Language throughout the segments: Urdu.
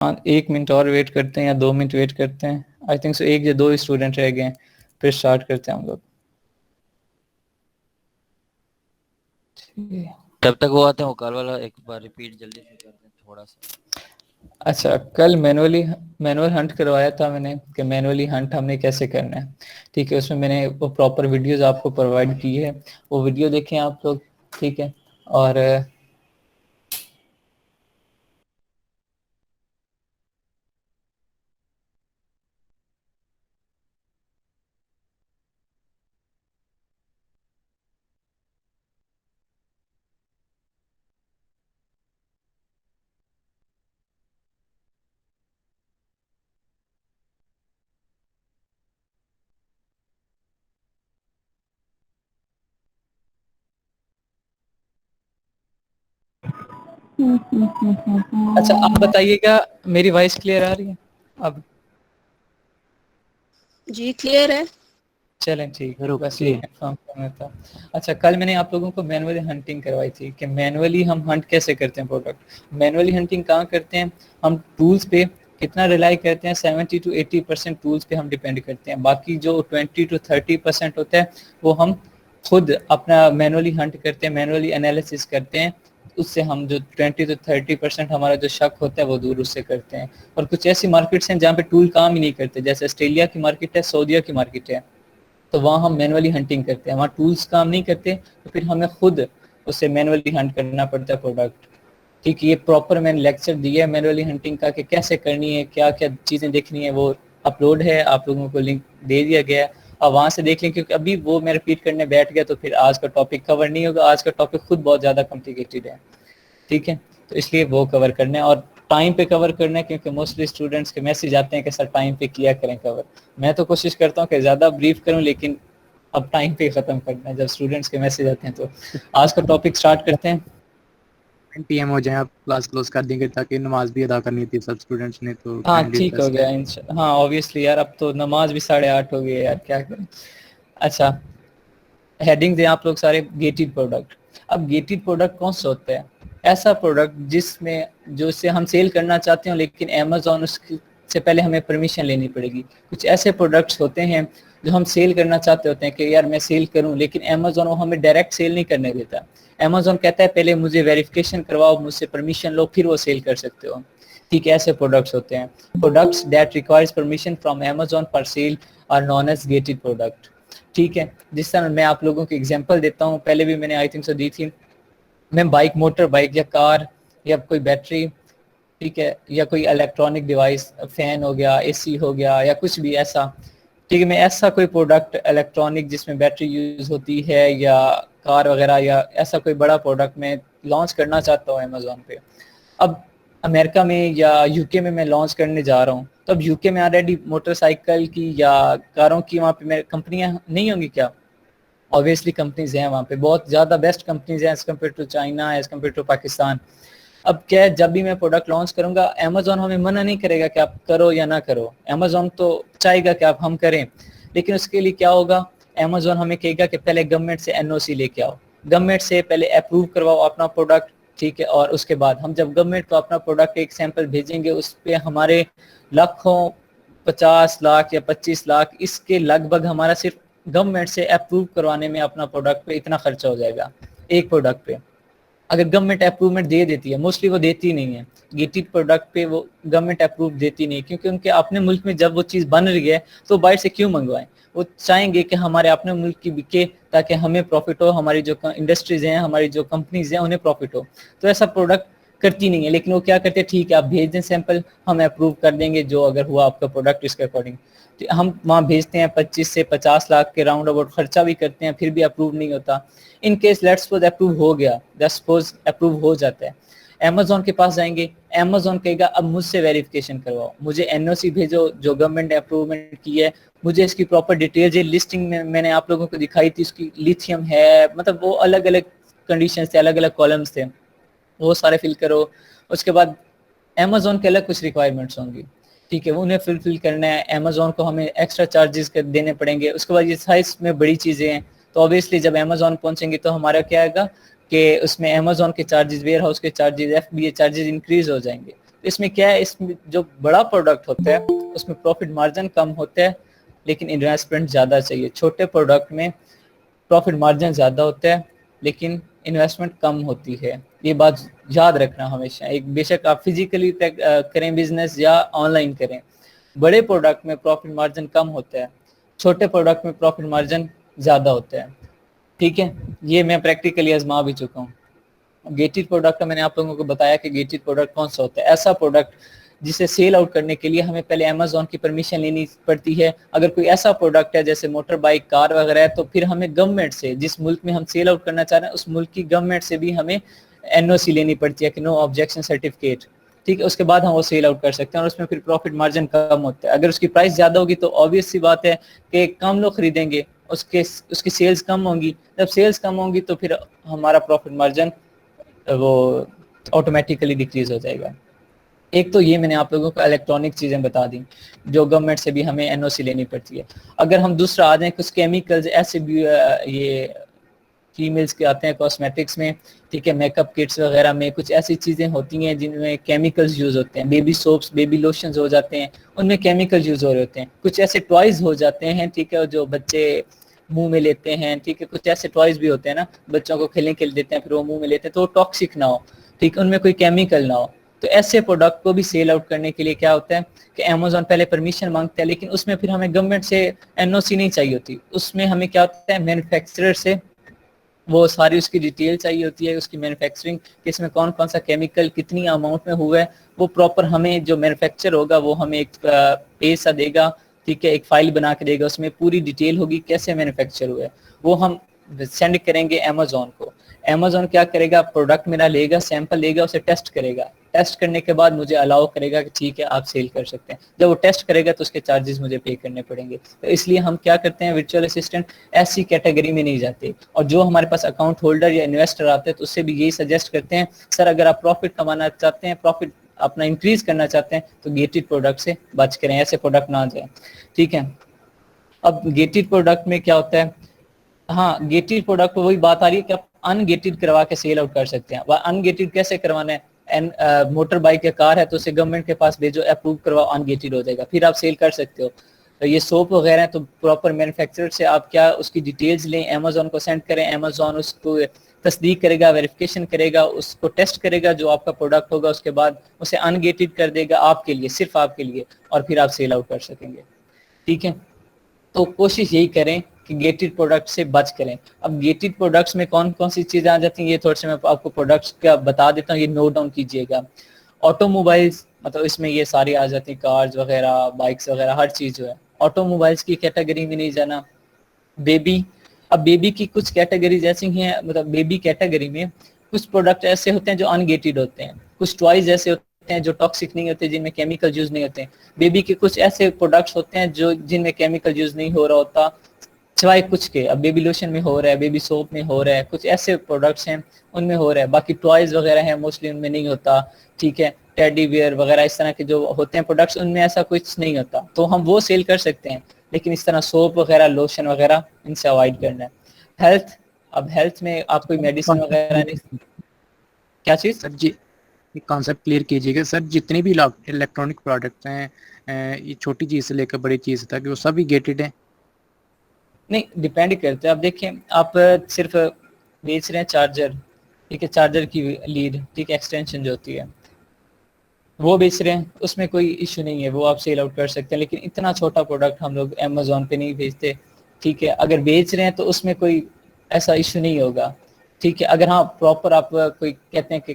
ہاں 1 منٹ اور ویٹ کرتے ہیں یا 2 منٹ ویٹ کرتے ہیں. آئی تھنک سو 1 یا 2 اسٹوڈنٹ رہ گئے ہیں, پھر اسٹارٹ کرتے ہیں ہم لوگ. جب تک وہ آتے ہیں وہ کال والا ایک بار ریپیٹ جلدی سے کر دیں تھوڑا سا. اچھا کل مینول ہنٹ کروایا تھا میں نے کہ مینولی ہنٹ ہم نے کیسے کرنا ہے. ٹھیک ہے, اس میں میں نے وہ پراپر ویڈیوز آپ کو پرووائڈ کی ہے, وہ ویڈیو دیکھیں آپ لوگ. ٹھیک ہے, اور اچھا آپ بتائیے گا میری وائس کلیئر آ رہی ہے اب؟ جی کلیئر ہے. چلیں ٹھیک ہے, بس یہ کنفرم کرنا تھا. اچھا کل میں نے آپ لوگوں کو مینولی ہنٹنگ کروائی تھی کہ مینولی ہم ہنٹ کیسے کرتے ہیں پروڈکٹ. مینولی ہنٹنگ کہاں کرتے ہیں ہم؟ ٹولز پہ کتنا ریلائی کرتے ہیں, 70-80% ٹولز پہ ہم ڈیپینڈ کرتے ہیں. باقی جو 20-30% ہوتا ہے وہ ہم خود اپنا مینولی ہنٹ کرتے ہیں, مینولی انالیسس کرتے ہیں. اس سے ہم جو 20-30% ہمارا جو شک ہوتا ہے وہ دور اس سے کرتے ہیں. اور کچھ ایسی مارکیٹس ہیں جہاں پہ ٹول کام ہی نہیں کرتے, جیسے آسٹریلیا کی مارکیٹ ہے, سعودیہ کی مارکیٹ ہے, تو وہاں ہم مینولی ہنٹنگ کرتے ہیں. وہاں ٹولز کام نہیں کرتے تو پھر ہمیں خود اسے مینولی ہنٹ کرنا پڑتا ہے پروڈکٹ. ٹھیک ہے, یہ پراپر میں نے لیکچر دیا ہے مینولی ہنٹنگ کا کہ کیسے کرنی ہے, کیا کیا چیزیں دیکھنی ہے. وہ اپلوڈ ہے, آپ لوگوں کو لنک دے دیا گیا ہے, آپ وہاں سے دیکھ لیں. کیونکہ ابھی وہ میں رپیٹ کرنے بیٹھ گیا تو پھر آج کا ٹاپک کور نہیں ہوگا. آج کا ٹاپک خود بہت زیادہ کمپلیکیٹڈ ہے. ٹھیک ہے, تو اس لیے وہ کور کرنا ہے اور ٹائم پہ کور کرنا ہے, کیونکہ موسٹلی اسٹوڈنٹس کے میسج آتے ہیں کہ سر ٹائم پہ کیا کریں کور. میں تو کوشش کرتا ہوں کہ زیادہ بریف کروں, لیکن اب ٹائم پہ ختم کرنا ہے جب اسٹوڈنٹس کے میسج آتے ہیں. تو آج کا ٹاپک اسٹارٹ کرتے ہیں. 9 PM ہو جائیں آپ کلاس کلوز کر دیں گے تاکہ نماز بھی ادا کرنی تھی سب اسٹوڈنٹس نے, تو ہاں کائنڈلی ٹھیک ہو ریکویسٹ گیا ہے. ہاں اوبیسلی یار, اب تو نماز بھی 8:30 ہو گئی ہے یار, کیا کریں. اچھا ہیڈنگ دیں آپ لوگ سارے, گیٹڈ پروڈکٹ. اب گیٹڈ پروڈکٹ کون سا ہوتا ہے؟ ایسا پروڈکٹ جس میں جو اسے ہم سیل کرنا چاہتے ہیں لیکن امیزون اس سے پہلے ہمیں پرمیشن لینی پڑے گی. کچھ ایسے پروڈکٹس ہوتے ہیں جو ہم سیل کرنا چاہتے ہوتے ہیں کہ یار میں سیل کروں, لیکن امیزون وہ ہمیں ڈائریکٹ سیل نہیں کرنے دیتا. امیزون کہتا ہے پہلے مجھے ویریفیکیشن کرواؤ, مجھ سے پرمیشن لو, پھر وہ سیل کر سکتے ہو. ٹھیک ہے, ایسے پروڈکٹس ہوتے ہیں. Products that requires permission from Amazon for sale are known as gated product. ٹھیک ہے, جس طرح میں آپ لوگوں کو ایگزامپل دیتا ہوں, پہلے بھی میں نے آئی تھنک سو دی تھی. میں بائک, موٹر بائک یا کار یا کوئی بیٹری, ٹھیک ہے, یا کوئی الیکٹرانک ڈیوائس, فین ہو گیا, اے سی ہو گیا, یا کچھ بھی ایسا. ٹھیک ہے, میں ایسا کوئی پروڈکٹ الیکٹرانک جس میں بیٹری یوز ہوتی ہے یا کار وغیرہ, یا ایسا کوئی بڑا پروڈکٹ میں لانچ کرنا چاہتا ہوں امیزون پہ. اب امریکہ میں یا یو کے میں لانچ کرنے جا رہا ہوں, تو اب یو کے میں آلریڈی موٹر سائیکل کی یا کاروں کی وہاں پہ کمپنیاں نہیں ہوں گی کیا؟ اوبیسلی کمپنیز ہیں وہاں پہ, بہت زیادہ بیسٹ کمپنیز ہیں as compare to China, as compare to Pakistan. اب کیا ہے, جب بھی میں پروڈکٹ لانچ کروں گا امیزون ہمیں منع نہیں کرے گا کہ آپ کرو یا نہ کرو. امیزون تو چاہے گا کہ آپ ہم کریں, لیکن اس کے لیے کیا ہوگا, امیزون ہمیں کہے گا کہ پہلے گورنمنٹ سے این او سی لے کے آؤ, گورنمنٹ سے پہلے اپروو کرواؤ اپنا پروڈکٹ. ٹھیک ہے, اور اس کے بعد ہم جب گورنمنٹ کو اپنا پروڈکٹ ایک سیمپل بھیجیں گے, اس پہ ہمارے لاکھوں, 50 لاکھ یا 25 لاکھ, اس کے لگ بھگ ہمارا صرف گورنمنٹ سے اپروو کروانے میں اپنا پروڈکٹ پہ اتنا خرچہ ہو جائے گا ایک پروڈکٹ پہ. اگر گورنمنٹ اپروومنٹ دے دیتی ہے, موسٹلی وہ دیتی نہیں ہے گیٹڈ پروڈکٹ پہ, وہ گورنمنٹ اپروو دیتی نہیں, کیونکہ ان کے اپنے ملک میں جب وہ چیز بن رہی ہے تو باہر سے کیوں منگوائیں. وہ چاہیں گے کہ ہمارے اپنے ملک کی بکے تاکہ ہمیں پروفٹ ہو, ہماری جو انڈسٹریز ہیں, ہماری جو کمپنیز ہیں, انہیں پروفٹ ہو. تو ایسا پروڈکٹ کرتی نہیں ہے, لیکن وہ کیا کرتے ہیں, ٹھیک ہے آپ بھیج دیں سیمپل, ہم اپروو کر دیں گے جو اگر ہوا آپ کا پروڈکٹ اس کے اکارڈنگ. ہم وہاں بھیجتے ہیں, 25 سے 50 لاکھ کے راؤنڈ اباؤٹ خرچہ بھی کرتے ہیں, پھر بھی اپروو نہیں ہوتا. In case let's suppose approve ہو گیا, لیٹس سپوز اپروو ہو جاتا ہے, امیزون کے پاس جائیں گے, امیزون کہے گا اب مجھ سے ویریفیکیشن کرواؤ, مجھے این او سی بھیجو جو گورنمنٹ نے اپروومنٹ کی ہے, مجھے اس کی پراپر ڈیٹیل, یہ لسٹنگ میں نے آپ لوگوں کو دکھائی تھی, اس کی لیتھیم ہے, مطلب وہ الگ الگ کنڈیشنز تھے, الگ الگ کالمز تھے, وہ سارے فل کرو. اس کے بعد امیزون کے الگ کچھ ریکوائرمنٹس ہوں گی, ٹھیک ہے, وہ انہیں فل کرنا ہے. امیزون کو ہمیں ایکسٹرا چارجز دینے پڑیں گے. اس کے بعد یہ سائز میں بڑی چیزیں ہیں, تو اوبیسلی جب امیزون پہنچیں گے تو ہمارا کیا آئے گا کہ اس میں امیزون کے چارجز, ویئر ہاؤس کے چارجز, ایف بی اے چارجز انکریز ہو جائیں گے. اس میں کیا ہے, اس میں جو بڑا پروڈکٹ ہوتا ہے اس میں پروفٹ مارجن کم ہوتا ہے لیکن انویسٹمنٹ زیادہ چاہیے. چھوٹے پروڈکٹ میں پروفٹ مارجن زیادہ ہوتا ہے لیکن انویسٹمنٹ کم ہوتی ہے. یہ بات یاد رکھنا ہمیشہ. ایک بے شک آپ فزیکلی کریں بزنس یا آن لائن کریں, بڑے پروڈکٹ میں پروفٹ مارجن کم ہوتا ہے, چھوٹے پروڈکٹ میں پروفٹ مارجن زیادہ ہوتا ہے. ٹھیک ہے, یہ میں پریکٹیکلی آزما بھی چکا ہوں. گیٹڈ پروڈکٹ میں نے آپ لوگوں کو بتایا کہ گیٹڈ پروڈکٹ کون سا ہوتا ہے. ایسا پروڈکٹ جسے سیل آؤٹ کرنے کے لیے ہمیں پہلے امیزون کی پرمیشن لینی پڑتی ہے. اگر کوئی ایسا پروڈکٹ ہے جیسے موٹر بائک, کار وغیرہ ہے, تو پھر ہمیں گورنمنٹ سے, جس ملک میں ہم سیل آؤٹ کرنا چاہ رہے ہیں اس ملک کی گورنمنٹ سے بھی ہمیں NOC لینی پڑتی ہے کہ نو آبجیکشن سرٹیفکیٹ. ٹھیک ہے, اس کے بعد ہم وہ سیل آؤٹ کر سکتے ہیں, اور اس میں پھر پروفٹ مارجن کم ہوتا ہے. اگر اس کی پرائس زیادہ ہوگی تو obvious سی بات ہے کہ کم لوگ خریدیں گے, اس کی سیلز کم ہوں گی. جب سیلز کم ہوں گی تو پھر ہمارا پروفٹ مارجن وہ آٹومیٹیکلی ڈکریز ہو جائے گا. ایک تو یہ میں نے آپ لوگوں کو الیکٹرانک چیزیں بتا دیں جو گورنمنٹ سے بھی ہمیں NOC لینی پڑتی ہے. اگر ہم دوسرا آ جائیں, کچھ کیمیکلز ایسے بھی یہ فیمیلز کے آتے ہیں کاسمیٹکس میں, ٹھیک ہے, میک اپ کٹس وغیرہ میں کچھ ایسی چیزیں ہوتی ہیں جن میں کیمیکلز یوز ہوتے ہیں. بیبی سوپس, بیبی لوشنز ہو جاتے ہیں, ان میں کیمیکل یوز ہو رہے ہوتے ہیں. کچھ ایسے ٹوائز ہو جاتے ہیں, ٹھیک ہے, جو بچے منہ میں لیتے ہیں. ٹھیک ہے, کچھ ایسے ٹوائز بھی ہوتے ہیں نا بچوں کو کھیلنے کے لیے دیتے ہیں, پھر وہ منہ میں لیتے ہیں تو وہ ٹاکسک نہ ہو, ٹھیک, ان میں کوئی کیمیکل نہ ہو. تو ایسے پروڈکٹ کو بھی سیل آؤٹ کرنے کے لیے کیا ہوتا ہے کہ Amazon پہلے پرمیشن مانگتا ہے, لیکن اس میں پھر ہمیں گورنمنٹ سے NOC نہیں چاہیے ہوتی. اس میں ہمیں کیا ہوتا ہے مینوفیکچرر سے وہ ساری اس کی ڈیٹیل چاہیے ہوتی ہے, اس کی مینوفیکچرنگ, کہ اس میں کون کون سا کیمیکل کتنی اماؤنٹ میں ہوا ہے, وہ پراپر ہمیں جو مینوفیکچر ہوگا وہ ہمیں ایک پیج سا دے گا. ٹھیک ہے, ایک فائل بنا کے دے گا, اس میں پوری ڈیٹیل ہوگی کیسے مینوفیکچر ہوا ہے. وہ ہم سینڈ کریں گے Amazon کو. Amazon کیا کرے گا, پروڈکٹ میرا لے گا, سیمپل لے گا, اسے ٹیسٹ کرے گا. ٹیسٹ کرنے کے بعد مجھے الاؤ کرے گا کہ ٹھیک ہے آپ سیل کر سکتے ہیں. جب وہ ٹیسٹ کرے گا تو اس کے چارجز مجھے پے کرنے پڑیں گے. تو اس لیے ہم کیا کرتے ہیں, ورچوئل اسسٹنٹ ایسی کیٹیگری میں نہیں جاتے. اور جو ہمارے پاس اکاؤنٹ ہولڈر یا انویسٹر آتے ہیں تو اس سے بھی یہی سجیسٹ کرتے ہیں, سر اگر آپ پروفٹ کمانا چاہتے ہیں, پروفٹ اپنا انکریز کرنا چاہتے ہیں تو گیٹڈ پروڈکٹ سے بچ کریں, ایسے پروڈکٹ نہ جائیں. ٹھیک ہے, اب گیٹڈ پروڈکٹ میں کیا ہوتا ہے, ہاں گیٹڈ پروڈکٹ وہی بات آ رہی ہے کہ آپ ان گیٹڈ کروا کے سیل آؤٹ کر سکتے ہیں. ان گیٹڈ کیسے کروانا ہے, موٹر بائک یا کار ہے تو اسے گورنمنٹ کے پاس بھیجو, اپروو کرواؤ, ان گیٹڈ ہو جائے گا, پھر آپ سیل کر سکتے ہو. تو یہ سوپ وغیرہ ہیں تو پراپر مینوفیکچرر سے آپ کیا اس کی ڈیٹیلز لیں, Amazon کو سینڈ کریں, Amazon اس کو تصدیق کرے گا, ویریفیکیشن کرے گا, اس کو ٹیسٹ کرے گا جو آپ کا پروڈکٹ ہوگا, اس کے بعد اسے ان گیٹڈ کر دے گا آپ کے لیے, صرف آپ کے لیے, اور پھر آپ سیل آؤٹ کر سکیں گے. ٹھیک ہے, تو کوشش یہی کریں کہ گیٹڈ پروڈکٹ سے بچ کریں. اب گیٹڈ پروڈکٹس میں کون کون سی چیزیں آ جاتی ہیں, یہ تھوڑے سے میں آپ کو پروڈکٹس کا بتا دیتا ہوں, یہ نوٹ ڈاؤن کیجئے گا. آٹو موبائلز, مطلب اس میں یہ ساری آ جاتی ہیں, کارز وغیرہ, بائکس وغیرہ, ہر چیز جو ہے آٹو موبائلز کی کیٹیگری میں نہیں جانا. بیبی, اب بیبی کی کچھ کیٹیگریز ایسی ہیں, مطلب بیبی کیٹیگری میں کچھ پروڈکٹ ایسے ہوتے ہیں جو ان گیٹڈ ہوتے ہیں, کچھ ٹوائز ایسے ہوتے ہیں جو ٹاکسک نہیں ہوتے, جن میں کیمیکل یوز نہیں ہوتے ہیں. بیبی کے کچھ ایسے پروڈکٹس ہوتے ہیں جو جن میں کیمیکل یوز نہیں ہو رہا ہوتا سوائے کچھ کے. اب بیبی لوشن میں ہو رہا ہے, بیبی سوپ میں ہو رہا ہے, کچھ ایسے پروڈکٹس ہیں ان میں ہو رہا ہے. باقی ٹوائز وغیرہ ہیں موسٹلی ان میں نہیں ہوتا. ٹھیک ہے, ٹیڈی بیئر وغیرہ اس طرح کے جو ہوتے ہیں پروڈکٹس, ان میں ایسا کچھ نہیں ہوتا, تو ہم وہ سیل کر سکتے ہیں. لیکن اس طرح سوپ وغیرہ, لوشن وغیرہ, ان سے اوائڈ کرنا ہے. ہیلتھ, اب ہیلتھ میں آپ کوئی میڈیسن وغیرہ نہیں. کیا چیز سر جی, ایک کانسیپٹ کلیئر کیجیے گا سر, جتنے بھی الیکٹرانک پروڈکٹس ہیں, یہ چھوٹی چیز سے لے کر بڑی چیز تک, وہ سب ہی گیٹڈ ہیں؟ نہیں, ڈیپینڈ کرتے ہیں. اب دیکھیں, آپ صرف بیچ رہے ہیں چارجر, ٹھیک ہے, چارجر کی لیڈ, ٹھیک ہے, ایکسٹینشن جو ہوتی ہے وہ بیچ رہے ہیں, اس میں کوئی ایشو نہیں ہے, وہ آپ سیل آؤٹ کر سکتے ہیں. لیکن اتنا چھوٹا پروڈکٹ ہم لوگ Amazon پہ نہیں بھیجتے. ٹھیک ہے, اگر بیچ رہے ہیں تو اس میں کوئی ایسا ایشو نہیں ہوگا. ٹھیک ہے, اگر ہاں پراپر آپ کوئی کہتے ہیں کہ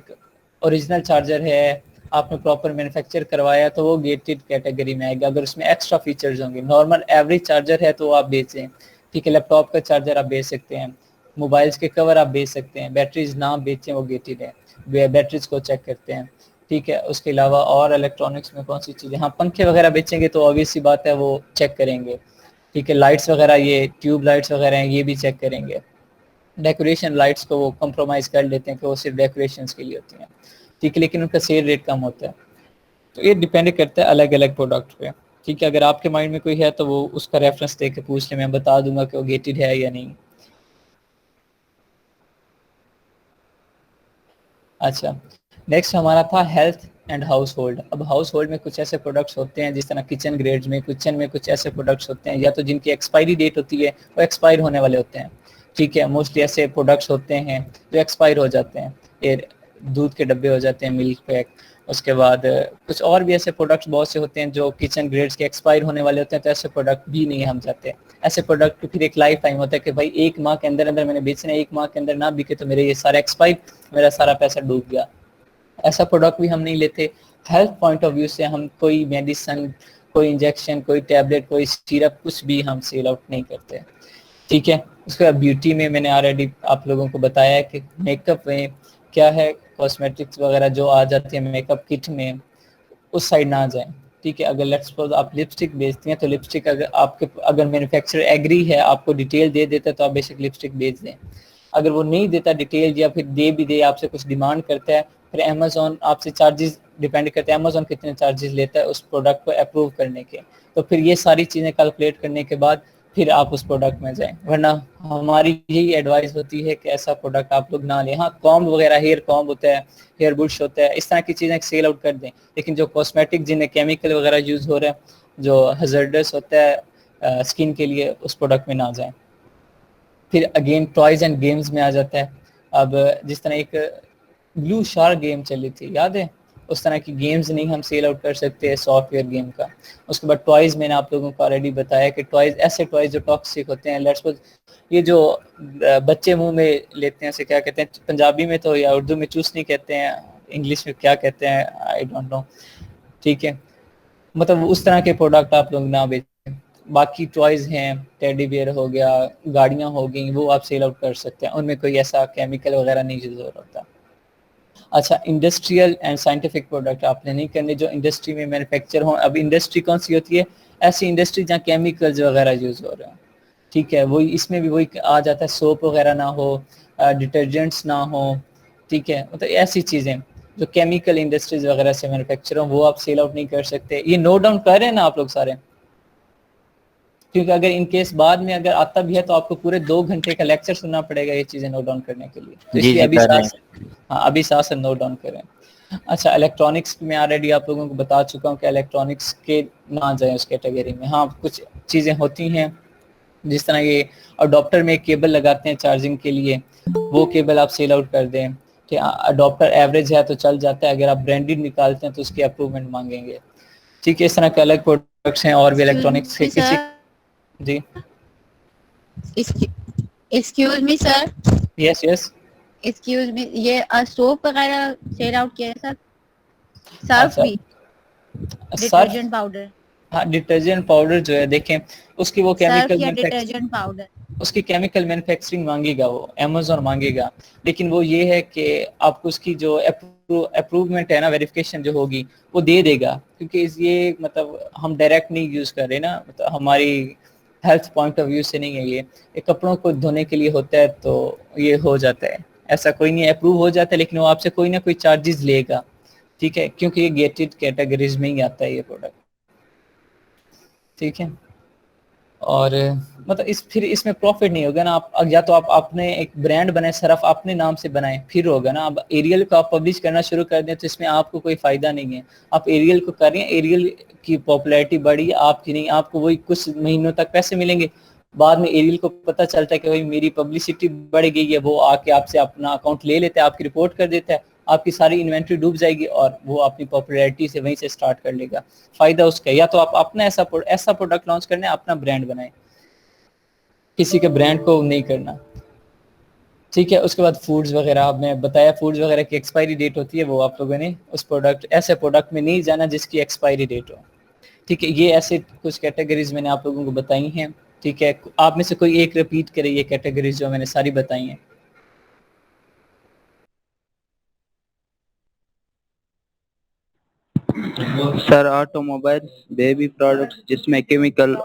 اوریجنل چارجر ہے, آپ نے پراپر مینوفیکچر کروایا, تو وہ گیٹڈ کیٹیگری میں آئے گا. اگر اس میں ایکسٹرا فیچرز ہوں گے, نارمل ایوریج چارجر ہے تو وہ آپ بیچیں. ٹھیک ہے, لیپ ٹاپ کا چارجر آپ بیچ سکتے ہیں, موبائلز کے کور آپ بیچ سکتے ہیں, بیٹریز نہ بیچیں وہ گیٹڈ ہے, بیٹریز کو چیک کرتے ہیں. ٹھیک ہے, اس کے علاوہ اور الیکٹرانکس میں کون سی چیزیں, ہاں پنکھے وغیرہ بیچیں گے تو obvious سی بات ہے وہ چیک کریں گے. ٹھیک ہے, لائٹس وغیرہ, یہ ٹیوب لائٹس وغیرہ ہیں, یہ بھی چیک کریں گے. ڈیکوریشن لائٹس کو وہ کمپرومائز کر لیتے ہیں کہ وہ صرف ڈیکوریشنس کے لیے ہوتی ہیں. ٹھیک ہے, لیکن ان کا سیل ریٹ کم ہوتا ہے. تو یہ ڈیپینڈ کرتا ہے الگ الگ پروڈکٹ پہ. ٹھیک ہے, اگر آپ کے مائنڈ میں کوئی ہے تو وہ اس کا ریفرنس دے کے پوچھ لیں, میں بتا دوں گا کہ وہ گیٹڈ ہے یا نہیں. اچھا, نیکسٹ ہمارا تھا ہیلتھ اینڈ ہاؤس ہولڈ. اب ہاؤس ہولڈ میں کچھ ایسے پروڈکٹس ہوتے ہیں جس طرح کچن گریڈز میں, کچن میں کچھ ایسے پروڈکٹس ہوتے ہیں یا تو جن کی ایکسپائری ڈیٹ ہوتی ہے وہ ایکسپائر ہونے والے ہوتے ہیں. ٹھیک ہے, موسٹلی ایسے پروڈکٹس ہوتے ہیں جو ایکسپائر ہو جاتے ہیں, دودھ کے ڈبے ہو جاتے ہیں, ملک پیک. اس کے بعد کچھ اور بھی ایسے پروڈکٹس بہت سے ہوتے ہیں جو کچن گریڈز کے ایکسپائر ہونے والے ہوتے ہیں, تو ایسے پروڈکٹ بھی نہیں ہم چاہتے. ایسے پروڈکٹ کی پھر ایک لائف ٹائم ہوتا ہے کہ بھائی 1 ماہ کے اندر میں نے بیچنا ہے, 1 ماہ کے اندر نہ بکے تو میرے یہ سارا ایکسپائر, میرا سارا پیسہ ڈوب گیا. ایسا پروڈکٹ بھی ہم نہیں لیتے. ہیلتھ پوائنٹ آف ویو سے ہم کوئی میڈیسن, کوئی انجیکشن, کوئی ٹیبلٹ, کوئی سیرپ, کچھ بھی ہم سیل آؤٹ نہیں کرتے. ٹھیک ہے. اس کے بعد بیوٹی میں نے آلریڈی آپ لوگوں کو بتایا ہے کہ میک اپ میں کیا ہے, کاسمیٹکس وغیرہ جو آ جاتی ہے میک اپ کٹ میں, اس سائڈ نہ جائیں. ٹھیک ہے, اگر لیٹس سپوز آپ لپسٹک بیچتی ہیں تو لپسٹک اگر آپ کے اگر مینوفیکچرر ایگری ہے, آپ کو ڈیٹیل دے دیتا ہے تو آپ بے شک لپسٹک بیچ دیں. اگر وہ نہیں دیتا ڈیٹیل یا پھر دے بھی دے آپ سے کچھ ڈیمانڈ کرتا ہے, پھر امیزون آپ سے چارجز ڈیپینڈ کرتے ہیں امیزون کتنے چارجز لیتا ہے اس پروڈکٹ کو اپروو کرنے کے. تو پھر یہ ساری چیزیں کیلکولیٹ کرنے کے بعد پھر آپ اس پروڈکٹ میں جائیں, ورنہ ہماری یہی ایڈوائس ہوتی ہے کہ ایسا پروڈکٹ آپ لوگ نہ لیں. ہاں کامب وغیرہ, ہیئر کامب ہوتا ہے, ہیئر برش ہوتا ہے, اس طرح کی چیزیں سیل آؤٹ کر دیں. لیکن جو کاسمیٹک جن میں کیمیکل وغیرہ یوز ہو رہا ہے, جو ہیزرڈس ہوتا ہے اسکن کے لیے, اس پروڈکٹ میں نہ جائیں. پھر اگین ٹوائز اینڈ گیمز میں آ جاتا ہے. اب جس طرح ایک بلو شارک گیم چلی تھی, یاد ہے, اس طرح کی گیمز نہیں ہم سیل آؤٹ کر سکتے سافٹ ویئر گیم کا. اس کے بعد ٹوائز میں نے آپ لوگوں کو آلریڈی بتایا کہ ٹوائز ایسے ٹوائز جو ٹاکسک ہوتے ہیں. لیٹس سپوز یہ جو بچے منہ میں لیتے ہیں اسے کیا کہتے ہیں پنجابی میں, تو یا اردو میں چوسنی کہتے ہیں, انگلش میں کیا کہتے ہیں آئی ڈونٹ نو. ٹھیک ہے, مطلب اس طرح کے پروڈکٹ آپ لوگ نہ بیچیں. باقی ٹوائز ہیں, ٹیڈی بیئر ہو گیا, گاڑیاں ہو گئیں, وہ آپ سیل آؤٹ کر سکتے ہیں, ان میں کوئی ایسا کیمیکل وغیرہ نہیں یوز ہو رہا ہوتا. اچھا, انڈسٹریل اینڈ سائنٹیفک پروڈکٹ آپ نے نہیں کرنے جو انڈسٹری میں مینوفیکچر ہوں. اب انڈسٹری کون سی ہوتی ہے, ایسی انڈسٹری جہاں کیمیکلز وغیرہ یوز ہو رہے ہیں. ٹھیک ہے, وہی اس میں بھی وہی آ جاتا ہے, سوپ وغیرہ نہ ہو, ڈٹرجنٹس نہ ہو. ٹھیک ہے, مطلب ایسی چیزیں جو کیمیکل انڈسٹریز وغیرہ سے مینوفیکچر ہوں وہ آپ سیل آؤٹ نہیں کر سکتے. یہ نوٹ ڈاؤن کر رہے ہیں نا آپ لوگ سارے, کیونکہ اگر ان کیس بعد میں اگر آتا بھی ہے تو آپ کو پورے 2 گھنٹے کا لیکچر سننا پڑے گا یہ چیزیں نوٹ ڈاؤن کرنے کے لیے. تو اس جی لیے جی ابھی کر رہے ساتھ ہیں. ابھی ساتھ نوٹ ڈاؤن کریں. اچھا, الیکٹرانکس میں آلریڈی آپ لوگوں کو بتا چکا ہوں کہ الیکٹرانکس کے نہ جائیں اس کیٹیگری میں. ہاں کچھ چیزیں ہوتی ہیں جس طرح یہ اڈاپٹر میں ایک کیبل لگاتے ہیں چارجنگ کے لیے, وہ کیبل آپ سیل آؤٹ کر دیں. کہ اڈاپٹر ایوریج ہے تو چل جاتا ہے, اگر آپ برانڈیڈ نکالتے ہیں تو اس کی اپروومنٹ مانگیں گے. ٹھیک ہے, اس طرح کے الگ پروڈکٹس ہیں اور بھی الیکٹرانکس کے. کسی جی ایکسکیوز می سر, یس یس ایکسکیوز می, یہ سوپ وغیرہ سیل آؤٹ کیا ہے سر, سرف اچھا بھی, سرف, ڈٹرجنٹ پاؤڈر, ہاں ڈٹرجنٹ پاؤڈر جو ہے دیکھیں اس کی وہ سرف کیمیکل یا مینوفیکچر, ڈٹرجنٹ پاؤڈر. اس کی کیمیکل مینوفیکچرنگ مانگے گا, وہ امیزون مانگے گا. لیکن وہ یہ ہے کہ آپ کو اس کی جو اپروومنٹ ہے نا, ویریفیکیشن جو ہوگی وہ دے دے گا. کیونکہ یہ مطلب ہم ڈائریکٹ نہیں یوز کر رہے نا, مطلب ہماری ہیلتھ پوائنٹ آف ویو سے نہیں ہے. یہ کپڑوں کو دھونے کے لیے ہوتا ہے تو یہ ہو جاتا ہے, ایسا کوئی نہیں, اپروو ہو جاتا ہے, لیکن وہ آپ سے کوئی نہ کوئی چارجز لے گا. ٹھیک ہے, کیونکہ یہ گیٹڈ کیٹیگریز میں ہی آتا ہے یہ پروڈکٹ. ٹھیک ہے, اور مطلب پھر اس میں پروفٹ نہیں ہوگا نا. آپ یا تو آپ اپنے ایک برانڈ بنائیں, صرف اپنے نام سے بنائیں, پھر ہوگا نا. اب ایریل کو آپ پبلش کرنا شروع کر دیں تو اس میں آپ کو کوئی فائدہ نہیں ہے. آپ ایریل کو کر رہے ہیں, ایریل کی پاپولیرٹی بڑھی, آپ کی نہیں. آپ کو وہی کچھ مہینوں تک پیسے ملیں گے, بعد میں ایریل کو پتہ چلتا ہے کہ بھائی میری پبلسٹی بڑھ گئی ہے, وہ آ کے آپ سے اپنا اکاؤنٹ لے لیتا ہے, آپ کی رپورٹ کر دیتا ہے, آپ کی ساری انوینٹری ڈوب جائے گی اور وہ اپنی پاپولیرٹی سے وہیں سے سٹارٹ کر لے گا. فائدہ اس کا, یا تو آپ اپنا ایسا پروڈکٹ لانچ کرنا ہے, اپنا برانڈ بنائیں, کسی کے برانڈ کو نہیں کرنا. ٹھیک ہے, اس کے بعد فوڈز وغیرہ آپ نے بتایا, فوڈز وغیرہ کی ایکسپائری ڈیٹ ہوتی ہے, وہ آپ لوگوں نے اس پروڈکٹ ایسے پروڈکٹ میں نہیں جانا جس کی ایکسپائری ڈیٹ ہو. ٹھیک ہے, یہ ایسے کچھ کیٹیگریز میں نے آپ لوگوں کو بتائی ہیں. ٹھیک ہے, آپ میں سے کوئی ایک ریپیٹ کرے یہ کیٹیگریز جو میں نے ساری بتائی ہیں. سر آٹو موبائل, بیبی پروڈکٹس جس میں کیمیکل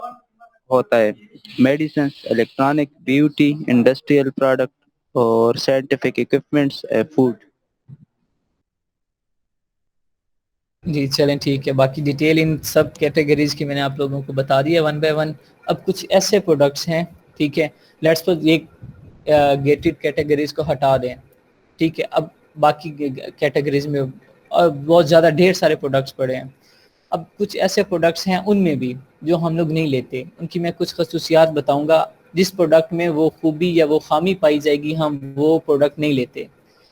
ہوتا ہے, medicines, electronic, beauty, industrial product اور سائنٹیفک اکوپمنٹس, فوڈ. جی چلیں ٹھیک ہے, باقی ڈیٹیل ان سب کیٹیگریز کی میں نے آپ لوگوں کو بتا دی ہے ون بائی ون. اب کچھ ایسے پروڈکٹس ہیں, ٹھیک ہے, لیٹس سپوز یہ گیٹڈ کیٹیگریز کو ہٹا دیں. ٹھیک ہے, اب باقی کیٹیگریز میں اور بہت زیادہ ڈھیر سارے پروڈکٹس پڑے ہیں. اب کچھ ایسے پروڈکٹس ہیں ان میں بھی جو ہم لوگ نہیں لیتے, ان کی میں کچھ خصوصیات بتاؤں گا. جس پروڈکٹ میں وہ خوبی یا وہ خامی پائی جائے گی ہم وہ پروڈکٹ نہیں لیتے.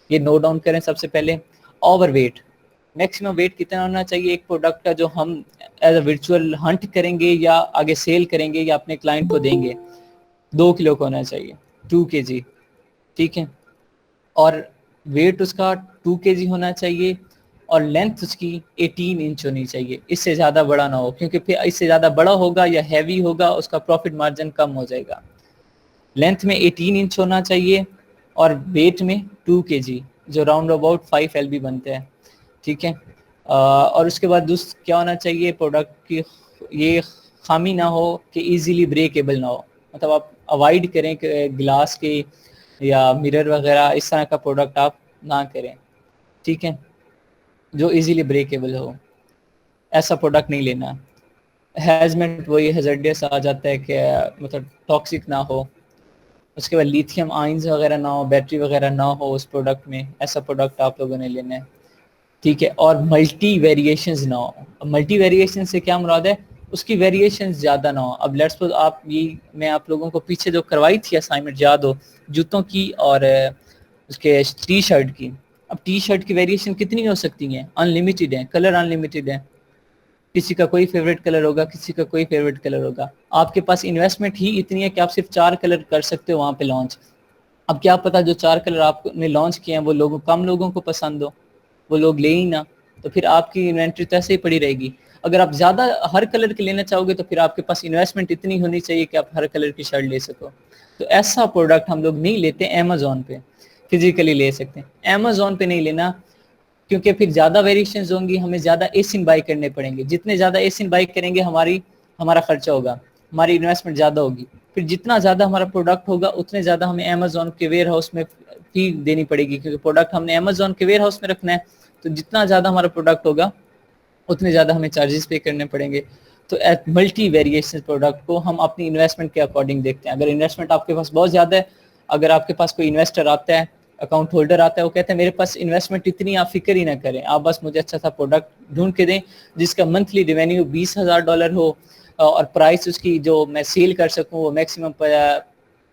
یہ نوٹ ڈاؤن کریں. سب سے پہلے اوور ویٹ. میکسیمم ویٹ کتنا ہونا چاہیے ایک پروڈکٹ کا جو ہم ایز اے ورچوئل ہنٹ کریں گے یا آگے سیل کریں گے یا اپنے کلائنٹ کو دیں گے, 2 کلو کا ہونا چاہیے, 2 kg, ٹھیک ہے. اور ویٹ اس کا 2 kg ہونا چاہیے, اور لینتھ اس کی 18 انچ ہونی چاہیے. اس سے زیادہ بڑا نہ ہو, کیونکہ پھر اس سے زیادہ بڑا ہوگا یا ہیوی ہوگا اس کا پروفٹ مارجن کم ہو جائے گا. لینتھ میں 18 انچ ہونا چاہیے اور ویٹ میں 2 kg, جو راؤنڈ اباؤٹ 5 LB بنتے ہیں, ٹھیک ہے. اور اس کے بعد کیا ہونا چاہیے پروڈکٹ کی, یہ خامی نہ ہو کہ ایزیلی بریکیبل نہ ہو. مطلب آپ اوائڈ کریں کہ گلاس کے یا مرر وغیرہ اس طرح کا پروڈکٹ آپ نہ کریں, ٹھیک ہے, جو ایزیلی بریکیبل ہو, ایسا پروڈکٹ نہیں لینا. ہیزمنٹ وہی ہیزرڈیس آ جاتا ہے کہ مطلب ٹاکسک نہ ہو. اس کے بعد لیتھیم آئنز وغیرہ نہ ہو, بیٹری وغیرہ نہ ہو اس پروڈکٹ میں, ایسا پروڈکٹ آپ لوگوں نے لینا ہے, ٹھیک ہے. اور ملٹی ویریشنز نہ ہو. ملٹی ویریشن سے کیا مراد ہے, اس کی ویریشنز زیادہ نہ ہو. اب لیٹس سپوز آپ یہ میں آپ لوگوں کو پیچھے جو کروائی تھی اسائنمنٹ یاد ہو, جوتوں کی اور اس کے ٹی شرٹ کی. اب ٹی شرٹ کی ویریشن کتنی ہو سکتی ہیں, ان لمیٹیڈ ہیں, کلر ان لمیٹیڈ ہیں. کسی کا کوئی فیوریٹ کلر ہوگا, کسی کا کوئی فیوریٹ کلر ہوگا. آپ کے پاس انویسٹمنٹ ہی اتنی ہے کہ آپ صرف 4 کلر کر سکتے ہو وہاں پہ لانچ. اب کیا پتا جو 4 کلر آپ نے لانچ کیے ہیں وہ کم لوگوں کو پسند ہو, وہ لوگ لے ہی نہ, تو پھر آپ کی انوینٹری تو ایسے ہی پڑی رہے گی. اگر آپ زیادہ ہر کلر کے لینا چاہو گے تو پھر آپ کے پاس انویسٹمنٹ اتنی ہونی چاہیے کہ آپ ہر کلر کی شرٹ لے سکو. تو ایسا پروڈکٹ ہم لوگ نہیں لیتے. امیزون پہ فزیکلی لے سکتے ہیں, امیزون پہ نہیں لینا, کیونکہ پھر زیادہ ویریشنز ہوں گی, ہمیں زیادہ ایسن بائی کرنے پڑیں گے. جتنے زیادہ ایسن بائی کریں گے ہمارا خرچہ ہوگا, ہماری انویسٹمنٹ زیادہ ہوگی. پھر جتنا زیادہ ہمارا پروڈکٹ ہوگا اتنے زیادہ ہمیں امیزون کے ویئر ہاؤس میں فی دینی پڑے گی, کیونکہ پروڈکٹ ہم نے امیزون کے ویئر ہاؤس میں رکھنا ہے. تو جتنا زیادہ ہمارا پروڈکٹ ہوگا اتنے زیادہ ہمیں چارجز پے کرنے پڑیں گے. تو ملٹی ویریشن پروڈکٹ کو ہم اپنی انویسٹمنٹ کے اکارڈنگ دیکھتے ہیں. اگر انویسٹمنٹ آپ کے پاس بہت زیادہ ہے, اگر آپ کے پاس کوئی انویسٹر آتا ہے, اکاؤنٹ ہولڈر آتا ہے, وہ کہتے ہیں میرے پاس انویسٹمنٹ اتنی, آپ فکر ہی نہ کریں, آپ بس مجھے اچھا سا پروڈکٹ ڈھونڈ کے دیں جس کا منتھلی ریونیو $20,000 ہو, اور پرائس اس کی جو میں سیل کر سکوں وہ میکسیمم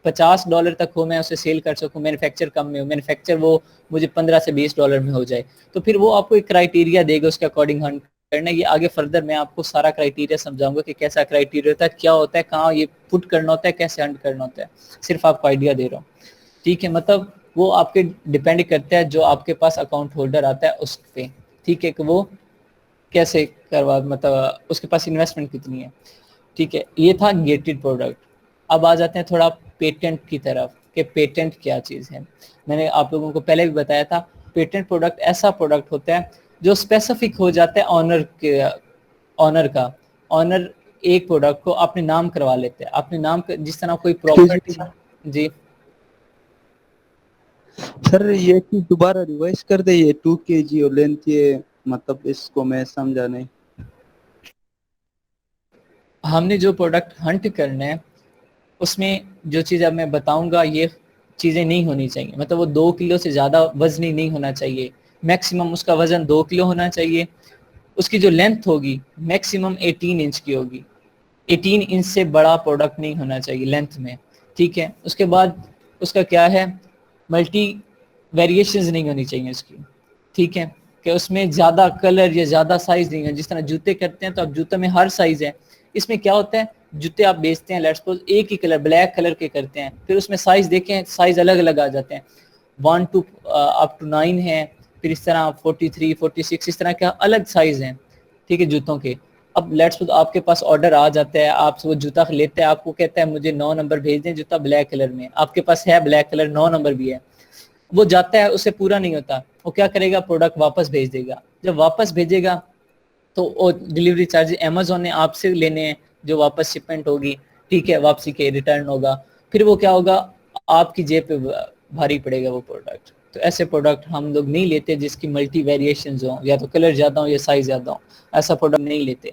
$50 تک ہو, میں اسے سیل کر سکوں. مینوفیکچر کم میں ہو, مینوفیکچر وہ مجھے $15 سے $20 میں ہو جائے, تو پھر وہ آپ کو ایک کرائیٹیریا دے گا, اس کے اکارڈنگ ہنٹ کرنا. یہ آگے فردر میں آپ کو سارا کرائیٹیریا سمجھاؤں گا کہ کیسا کرائیٹیریا ہوتا ہے, کیا ہوتا ہے, کہاں یہ پٹ کرنا ہوتا ہے, کیسے ہنٹ کرنا ہوتا ہے. صرف آپ کو آئیڈیا دے رہا ہوں, ٹھیک ہے. مطلب وہ آپ کے ڈیپینڈ کرتا ہے جو آپ کے پاس اکاؤنٹ ہولڈر آتا ہے اس پہ, ٹھیک ہے, کہ وہ کیسے کروا, مطلب اس کے پاس انویسٹمنٹ کتنی ہے, ٹھیک ہے. یہ تھا گیٹڈ پروڈکٹ. اب آ جاتے ہیں تھوڑا پیٹنٹ کی طرف کہ پیٹنٹ کیا چیز ہے. میں نے آپ لوگوں کو پہلے بھی بتایا تھا, پیٹنٹ پروڈکٹ ایسا پروڈکٹ ہوتا ہے جو اسپیسیفک ہو جاتا ہے آنر کا. آنر ایک پروڈکٹ کو اپنے نام کروا لیتے ہیں, اپنے نام جس طرح کوئی پراپرٹی. جی سر یہ چیز دوبارہ ریوائز کر دے, یہ 2 kg اور لینتھ, یہ مطلب اس کو میں سمجھا نہیں. ہم نے جو پروڈکٹ ہنٹ کرنا ہے اس میں جو چیز اب میں بتاؤں گا یہ چیزیں نہیں ہونی چاہیے. مطلب وہ 2 کلو سے زیادہ وزنی نہیں ہونا چاہیے. میکسیمم اس کا وزن 2 کلو ہونا چاہیے. اس کی جو لینتھ ہوگی میکسیمم 18 انچ کی ہوگی. 18 انچ سے بڑا پروڈکٹ نہیں ہونا چاہیے لینتھ میں, ٹھیک ہے. اس کے بعد اس کا کیا ہے, ملٹی ویریشنز نہیں ہونی چاہیے اس کی, ٹھیک ہے, کہ اس میں زیادہ کلر یا زیادہ سائز نہیں ہے. جس طرح جوتے کرتے ہیں تو اب جوتوں میں ہر سائز ہے, اس میں کیا ہوتا ہے جوتے آپ بیچتے ہیں لیٹس سپوز ایک ہی کلر بلیک کلر کے کرتے ہیں, پھر اس میں سائز دیکھیں سائز الگ الگ آ جاتے ہیں, 1 to up to 9 ہیں, پھر اس طرح 43 46 اس طرح کے الگ سائز ہیں, ٹھیک ہے, جوتوں کے. اب لیٹس سپوز آپ کے پاس آرڈر آ جاتا ہے, آپ وہ جوتا لیتے ہیں, آپ کو کہتا ہے مجھے 9 نمبر بھیج دیں جوتا بلیک کلر میں. آپ کے پاس ہے بلیک کلر, 9 نمبر بھی ہے, وہ جاتا ہے, اسے پورا نہیں ہوتا, وہ کیا کرے گا, پروڈکٹ واپس بھیج دے گا. جب واپس بھیجے گا تو ڈلیوری چارج امیزون نے آپ سے لینے ہیں, جو واپس شپمنٹ ہوگی, ٹھیک ہے, واپسی کے ریٹرن ہوگا, پھر وہ کیا ہوگا آپ کی جیب پہ بھاری پڑے گا وہ پروڈکٹ. تو ایسے پروڈکٹ ہم لوگ نہیں لیتے جس کی ملٹی ویریشنز ہوں, یا تو کلر زیادہ ہوں یا سائز زیادہ ہوں, ایسا پروڈکٹ نہیں لیتے.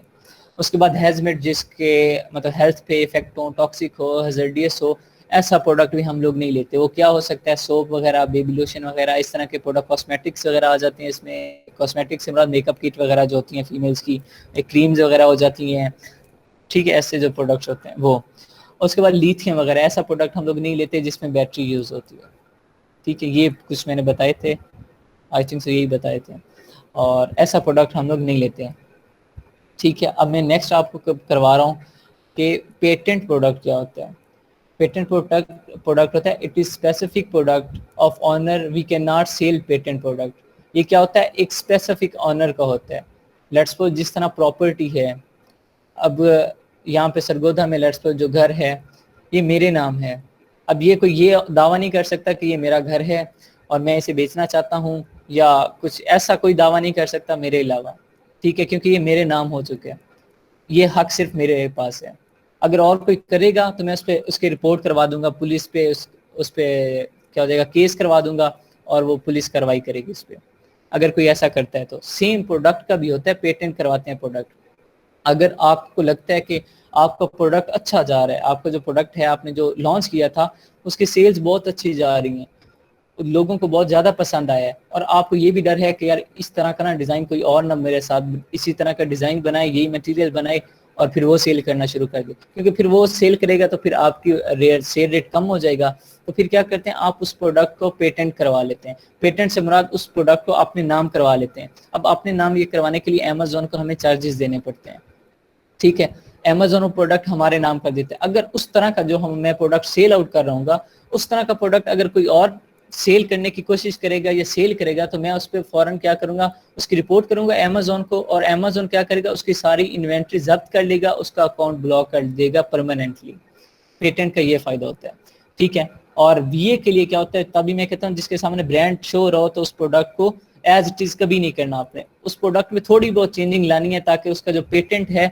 اس کے بعد ہیزمٹ جس کے مطلب ہیلتھ پہ افیکٹ ہو, ٹاکسک ہو, ہیزرڈیس ہو, ایسا پروڈکٹ بھی ہم لوگ نہیں لیتے. وہ کیا ہو سکتا ہے؟ سوپ وغیرہ, بیبی لوشن وغیرہ, اس طرح کے پروڈکٹ, کاسمیٹکس وغیرہ آ جاتے ہیں اس میں. کاسمیٹکس سے مراد میک اپ کٹ وغیرہ جو ہوتی ہیں فیمیلس کی, کریمز وغیرہ ہو جاتی ہیں, ٹھیک ہے, ایسے جو پروڈکٹس ہوتے ہیں وہ. اس کے بعد لیتھیم وغیرہ, ایسا پروڈکٹ ہم لوگ نہیں لیتے جس میں بیٹری یوز ہوتی ہے, ٹھیک ہے. یہ کچھ میں نے بتائے تھے, آئی تھنک سے یہی بتائے تھے, اور ایسا پروڈکٹ ہم لوگ نہیں لیتے ہیں, ٹھیک ہے. اب میں نیکسٹ آپ کو کروا رہا ہوں کہ پیٹنٹ پروڈکٹ کیا ہوتا ہے. پیٹنٹ پروڈکٹ ہوتا ہے it is specific product of owner, we can not sell patent product. یہ کیا ہوتا ہے؟ ایک اسپیسیفک آنر کا ہوتا ہے. لیٹس سپوز جس طرح پراپرٹی ہے, اب یہاں پہ سرگودا میں لیٹس سپوز جو گھر ہے یہ میرے نام ہے. اب یہ کوئی یہ دعویٰ نہیں کر سکتا کہ یہ میرا گھر ہے اور میں اسے بیچنا چاہتا ہوں, یا کچھ ایسا کوئی دعویٰ نہیں کر سکتا میرے علاوہ, ٹھیک ہے, کیونکہ یہ میرے نام ہو چکے ہیں, یہ حق صرف میرے پاس ہے. اگر اور کوئی کرے گا تو میں اس کے رپورٹ کروا دوں گا پولیس پہ, اس پہ کیا ہو جائے گا, کیس کروا دوں گا, اور وہ پولیس کارروائی کرے گی اس پہ اگر کوئی ایسا کرتا ہے تو. سیم پروڈکٹ کا بھی ہوتا ہے, پیٹنٹ کرواتے ہیں پروڈکٹ. اگر آپ کو لگتا ہے کہ آپ کا پروڈکٹ اچھا جا رہا ہے, آپ کا جو پروڈکٹ ہے آپ نے جو لانچ کیا تھا اس کی سیلز بہت اچھی جا رہی ہیں, لوگوں کو بہت زیادہ پسند آیا ہے, اور آپ کو یہ بھی ڈر ہے کہ یار اس طرح کا نا ڈیزائن کوئی اور نہ میرے ساتھ اسی طرح کا ڈیزائن بنائے, یہی مٹیریل بنائے اور پھر وہ سیل کرنا شروع کر دے, کیونکہ پھر وہ سیل کرے گا تو پھر آپ کی سیل ریٹ کم ہو جائے گا. تو پھر کیا کرتے ہیں, آپ اس پروڈکٹ کو پیٹنٹ کروا لیتے ہیں. پیٹنٹ سے مراد اس پروڈکٹ کو اپنے نام کروا لیتے ہیں. اب اپنے نام یہ کروانے کے لیے امیزون کو ہمیں چارجز دینے پڑتے ہیں, ٹھیک ہے. امیزون پروڈکٹ ہمارے نام کر دیتے ہیں. اگر اس طرح کا جو میں پروڈکٹ سیل آؤٹ کر رہا ہوں گا, اس طرح کا پروڈکٹ اگر کوئی اور سیل کرنے کی کوشش کرے گا یا سیل کرے گا تو میں اس پہ فوراً کیا کروں گا, اس کی رپورٹ کروں گا امیزون کو, اور امیزون کیا کرے گا, اس کی ساری انوینٹری ضبط کر لے گا, اس کا اکاؤنٹ بلاک کر دے گا پرماننٹلی. پیٹنٹ کا یہ فائدہ ہوتا ہے, ٹھیک ہے. اور بی اے کے لیے کیا ہوتا ہے, تبھی میں کہتا ہوں جس کے سامنے برانڈ شو رہو تو اس پروڈکٹ کو ایز اٹ از کبھی نہیں کرنا. آپ نے اس پروڈکٹ میں تھوڑی بہت چینجنگ لانی ہے تاکہ اس کا جو پیٹنٹ ہے,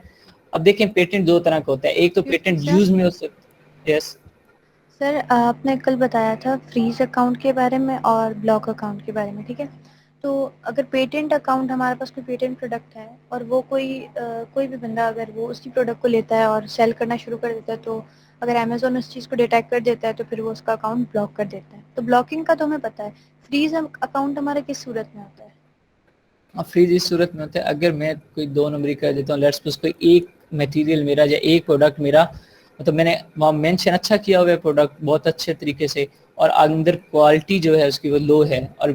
اب دیکھیں پیٹنٹ دو طرح کا ہوتا ہے, ایک تو پیٹنٹ یوز میں ہو سکتا ہے. یس سر آپ نے کل بتایا تھا فریز اکاؤنٹ کے بارے میں اور بلاک اکاؤنٹ کے بارے میں, ٹھیک ہے. تو اگر پیٹنٹ اکاؤنٹ ہمارے پاس کوئی پیٹنٹ پروڈکٹ ہے اور وہ کوئی بھی بندہ اگر وہ اسی پروڈکٹ کو لیتا ہے اور سیل کرنا شروع کر دیتا ہے, تو اگر امیزون اس چیز کو ڈیٹیکٹ کر دیتا ہے تو پھر وہ اس کا اکاؤنٹ بلاک کر دیتا ہے. تو بلاکنگ کا تو ہمیں پتہ ہے, فریز اکاؤنٹ ہمارا کس صورت میں ہوتا ہے؟ فریز اس صورت میں ہوتا ہے اگر میں کوئی دو نمبری کر دیتا ہوں, لیٹس سپوز کوئی ایک مٹیریل میرا یا ایک پروڈکٹ میرا, مطلب میں نے وہاں مینشن اچھا کیا ہوا ہے پروڈکٹ بہت اچھے طریقے سے, اور اندر کوالٹی جو ہے اس کی وہ لو ہے, اور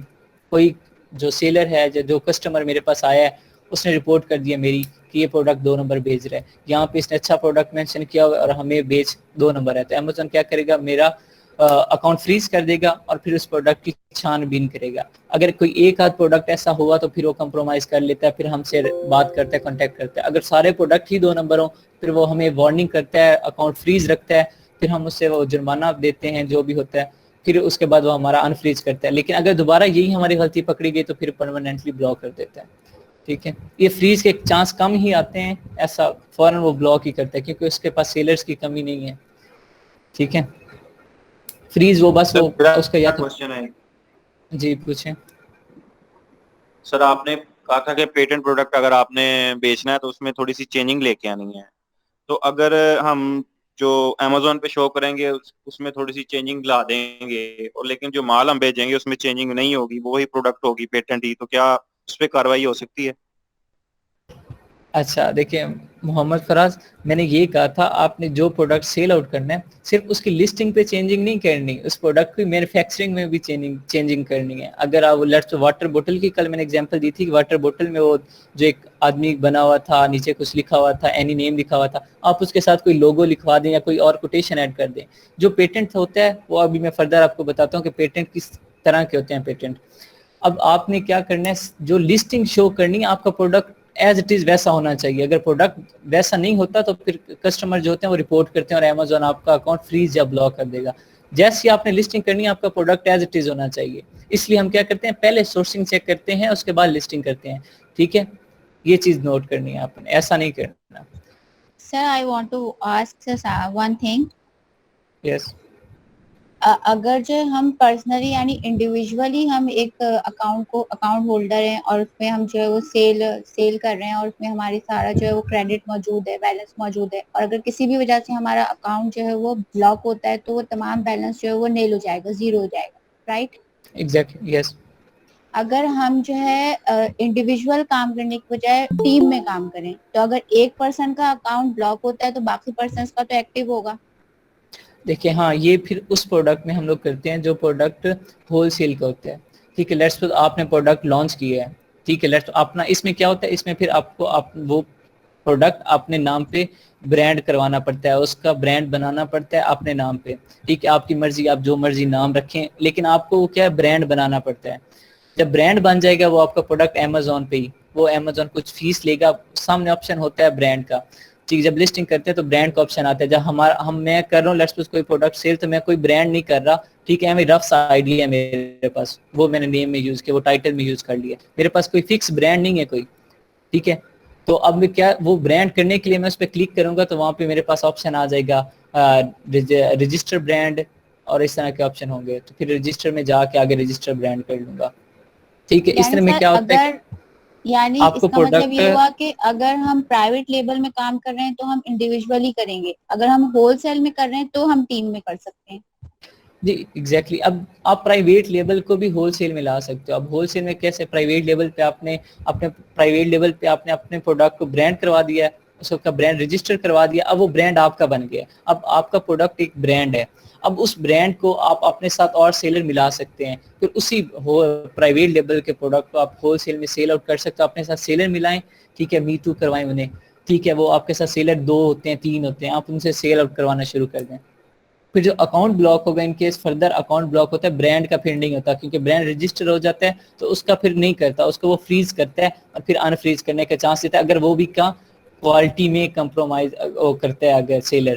کوئی جو سیلر ہے جو کسٹمر میرے پاس آیا ہے اس نے رپورٹ کر دیا میری کہ یہ پروڈکٹ 2 نمبر بھیج رہا ہے, یہاں پہ اس نے اچھا پروڈکٹ مینشن کیا ہوا ہے اور ہمیں بیچ 2 نمبر ہے, تو امیزون کیا کرے گا, میرا اکاؤنٹ فریز کر دے گا اور پھر اس پروڈکٹ کی چھان بین کرے گا. اگر کوئی ایک آدھ پروڈکٹ ایسا ہوا تو پھر وہ کمپرومائز کر لیتا ہے, پھر ہم سے بات کرتا ہے, کانٹیکٹ کرتا ہے. اگر سارے پروڈکٹ ہی 2 نمبر ہوں پھر وہ ہمیں وارننگ کرتا ہے, اکاؤنٹ فریز رکھتا ہے, پھر ہم اس سے وہ جرمانہ دیتے ہیں جو بھی ہوتا ہے, پھر اس کے بعد وہ ہمارا انفریز کرتا ہے. لیکن اگر دوبارہ یہی ہماری غلطی پکڑی گئی تو پھر پرماننٹلی بلاک کر دیتا ہے, ٹھیک ہے. یہ فریز کے چانس کم ہی آتے ہیں, ایسا فوراً وہ بلاک ہی کرتا ہے کیونکہ اس کے پاس سیلرز کی کمی نہیں ہے, ٹھیک ہے. فریز وہ بس وہ اس کا یا تو کوشچن ہے. جی پوچھیں. سر آپ نے کہا تھا کہ پیٹنٹ پروڈکٹ اگر آپ نے بیچنا ہے تو اس میں تھوڑی سی چینجنگ لے کے آنی ہے, تو اگر ہم جو امیزون پہ شو کریں گے اس میں تھوڑی سی چینجنگ لا دیں گے, اور لیکن جو مال ہم بھیجیں گے اس میں چینجنگ نہیں ہوگی, وہی پروڈکٹ ہوگی پیٹنٹ ہی, تو کیا اس پہ کاروائی ہو سکتی ہے؟ اچھا دیکھیں محمد فراز, میں نے یہ کہا تھا آپ نے جو پروڈکٹ سیل آؤٹ کرنا ہے صرف اس کی لسٹنگ پہ چینجنگ نہیں کرنی, اس پروڈکٹ کی مینوفیکچرنگ میں بھی چینجنگ کرنی ہے. اگر آپ لیٹس واٹر بوٹل کی کل میں نے ایگزامپل دی تھی کہ واٹر بوٹل میں وہ جو ایک آدمی بنا ہوا تھا, نیچے کچھ لکھا ہوا تھا, اینی نیم لکھا ہوا تھا, آپ اس کے ساتھ کوئی لوگو لکھوا دیں یا کوئی اور کوٹیشن ایڈ کر دیں. جو پیٹنٹ ہوتا ہے وہ ابھی میں فردر آپ کو بتاتا ہوں کہ پیٹنٹ کس طرح کے ہوتے ہیں پیٹنٹ. اب آپ نے کیا کرنا ہے, جو لسٹنگ شو کرنی ہے آپ کا پروڈکٹ ایز اٹ از ویسا ہونا چاہیے. اگر پروڈکٹ ویسا نہیں ہوتا تو پھر کسٹمر جو ہوتے ہیں وہ رپورٹ کرتے ہیں اور امیزون آپ کا اکاؤنٹ فریز یا بلاک کر دے گا. جیسی آپ نے لسٹنگ کرنی ہے آپ کا پروڈکٹ ایز اٹ از ہونا چاہیے, اس لیے ہم کیا کرتے ہیں پہلے سورسنگ چیک کرتے ہیں اس کے بعد لسٹنگ کرتے ہیں, ٹھیک ہے. یہ چیز نوٹ کرنی ہے آپ نے, ایسا نہیں کرنا. Sir, I want to ask one thing. یس اگر جو ہم پرسنلی یعنی انڈیویجولی ہم ایک اکاؤنٹ ہولڈر ہیں اور اس میں ہم جو ہے وہ سیل کر رہے ہیں اور اس میں ہماری سارا جو ہے وہ کریڈٹ موجود ہے، بیلنس موجود ہے، اور اگر کسی بھی وجہ سے ہمارا اکاؤنٹ جو ہے وہ بلاک ہوتا ہے تو وہ تمام بیلنس جو ہے وہ نیل ہو جائے گا، زیرو ہو جائے گا، رائٹ؟ ایگزیکٹلی یس. اگر ہم جو ہے انڈیویجول کام کرنے کی بجائے ٹیم میں کام کریں تو اگر ایک پرسن کا اکاؤنٹ بلاک ہوتا ہے تو باقی پرسنس کا تو ایکٹیو ہوگا. دیکھیں ہاں یہ پھر اس پروڈکٹ میں ہم لوگ کرتے ہیں جو پروڈکٹ ہول سیل کا ہوتا ہے. ٹھیک ہے، لیٹس آپ نے پروڈکٹ لانچ کیا ہے، ٹھیک ہے، لیٹس اپنا اس میں کیا ہوتا ہے، اس میں پھر آپ کو وہ پروڈکٹ اپنے نام پہ برانڈ کروانا پڑتا ہے، اس کا برانڈ بنانا پڑتا ہے اپنے نام پہ. ٹھیک ہے، آپ کی مرضی، آپ جو مرضی نام رکھیں، لیکن آپ کو کیا ہے برانڈ بنانا پڑتا ہے. جب برانڈ بن جائے گا وہ آپ کا پروڈکٹ امیزون پہ ہی، وہ امیزون کچھ فیس لے گا، سامنے آپشن ہوتا ہے برانڈ کا. ٹھیک، جب لسٹنگ کرتے ہیں تو برانڈ کا آپشن آتا ہے. جب میں کر رہا ہوں لیٹس کوئی پروڈکٹ سیل تو میں کوئی برانڈ نہیں کر رہا. ٹھیک ہے، رف سا آئیڈیا ہے میرے پاس، وہ میں نے نیم میں یوز کیا، وہ ٹائٹل میں یوز کر لیا، میرے پاس کوئی فکس برانڈ نہیں ہے کوئی. ٹھیک ہے، تو اب میں کیا وہ برانڈ کرنے کے لیے میں اس پہ کلک کروں گا تو وہاں پہ میرے پاس آپشن آ جائے گا رجسٹر برانڈ اور اس طرح کے آپشن ہوں گے. تو پھر رجسٹر میں جا کے آگے رجسٹر برانڈ کر لوں گا. ٹھیک ہے، اس یعنی طرح میں سر کیا ہوتا ہے اگر کہ یعنی آپ اس کو کا مطلب پروڈکٹ، یہ ہوا کہ اگر ہم پرائیویٹ لیبل میں کام کر رہے ہیں تو ہم انڈیویجولی کریں گے، اگر ہم ہول سیل میں کر رہے ہیں تو ہم ٹیم میں کر سکتے ہیں. جی ایگزیکٹلی. اب آپ پرائیویٹ لیبل کو بھی ہول سیل میں لا سکتے ہو. اب ہول سیل میں کیسے، پرائیویٹ لیبل پہ آپ نے اپنے پروڈکٹ کو برانڈ کروا دیا، اس کا برانڈ رجسٹر کروا دیا، اب وہ برانڈ آپ کا بن گیا. اب آپ کا پروڈکٹ ایک برانڈ ہے، اب اس برانڈ کو آپ اپنے ساتھ اور سیلر ملا سکتے ہیں. پھر اسی پرائیویٹ لیبل کے پروڈکٹ کو آپ ہول سیل میں سیل آؤٹ کر سکتے ہو، اپنے ساتھ سیلر ملائیں. ٹھیک ہے، می ٹو کروائیں انہیں. ٹھیک ہے، وہ آپ کے ساتھ سیلر 2 ہوتے ہیں 3 ہوتے ہیں، آپ ان سے سیل آؤٹ کروانا شروع کر دیں. پھر جو اکاؤنٹ بلاک ہوگا، in case further account block ہوتا ہے، برانڈ کا پھر نہیں ہوتا، کیونکہ برانڈ رجسٹر ہو جاتا ہے تو اس کا پھر نہیں کرتا، اس کو وہ فریز کرتا ہے اور پھر انفریز کرنے کا چانس دیتا ہے اگر وہ بھی کا کوالٹی میں کمپرومائز کرتا ہے اگر سیلر.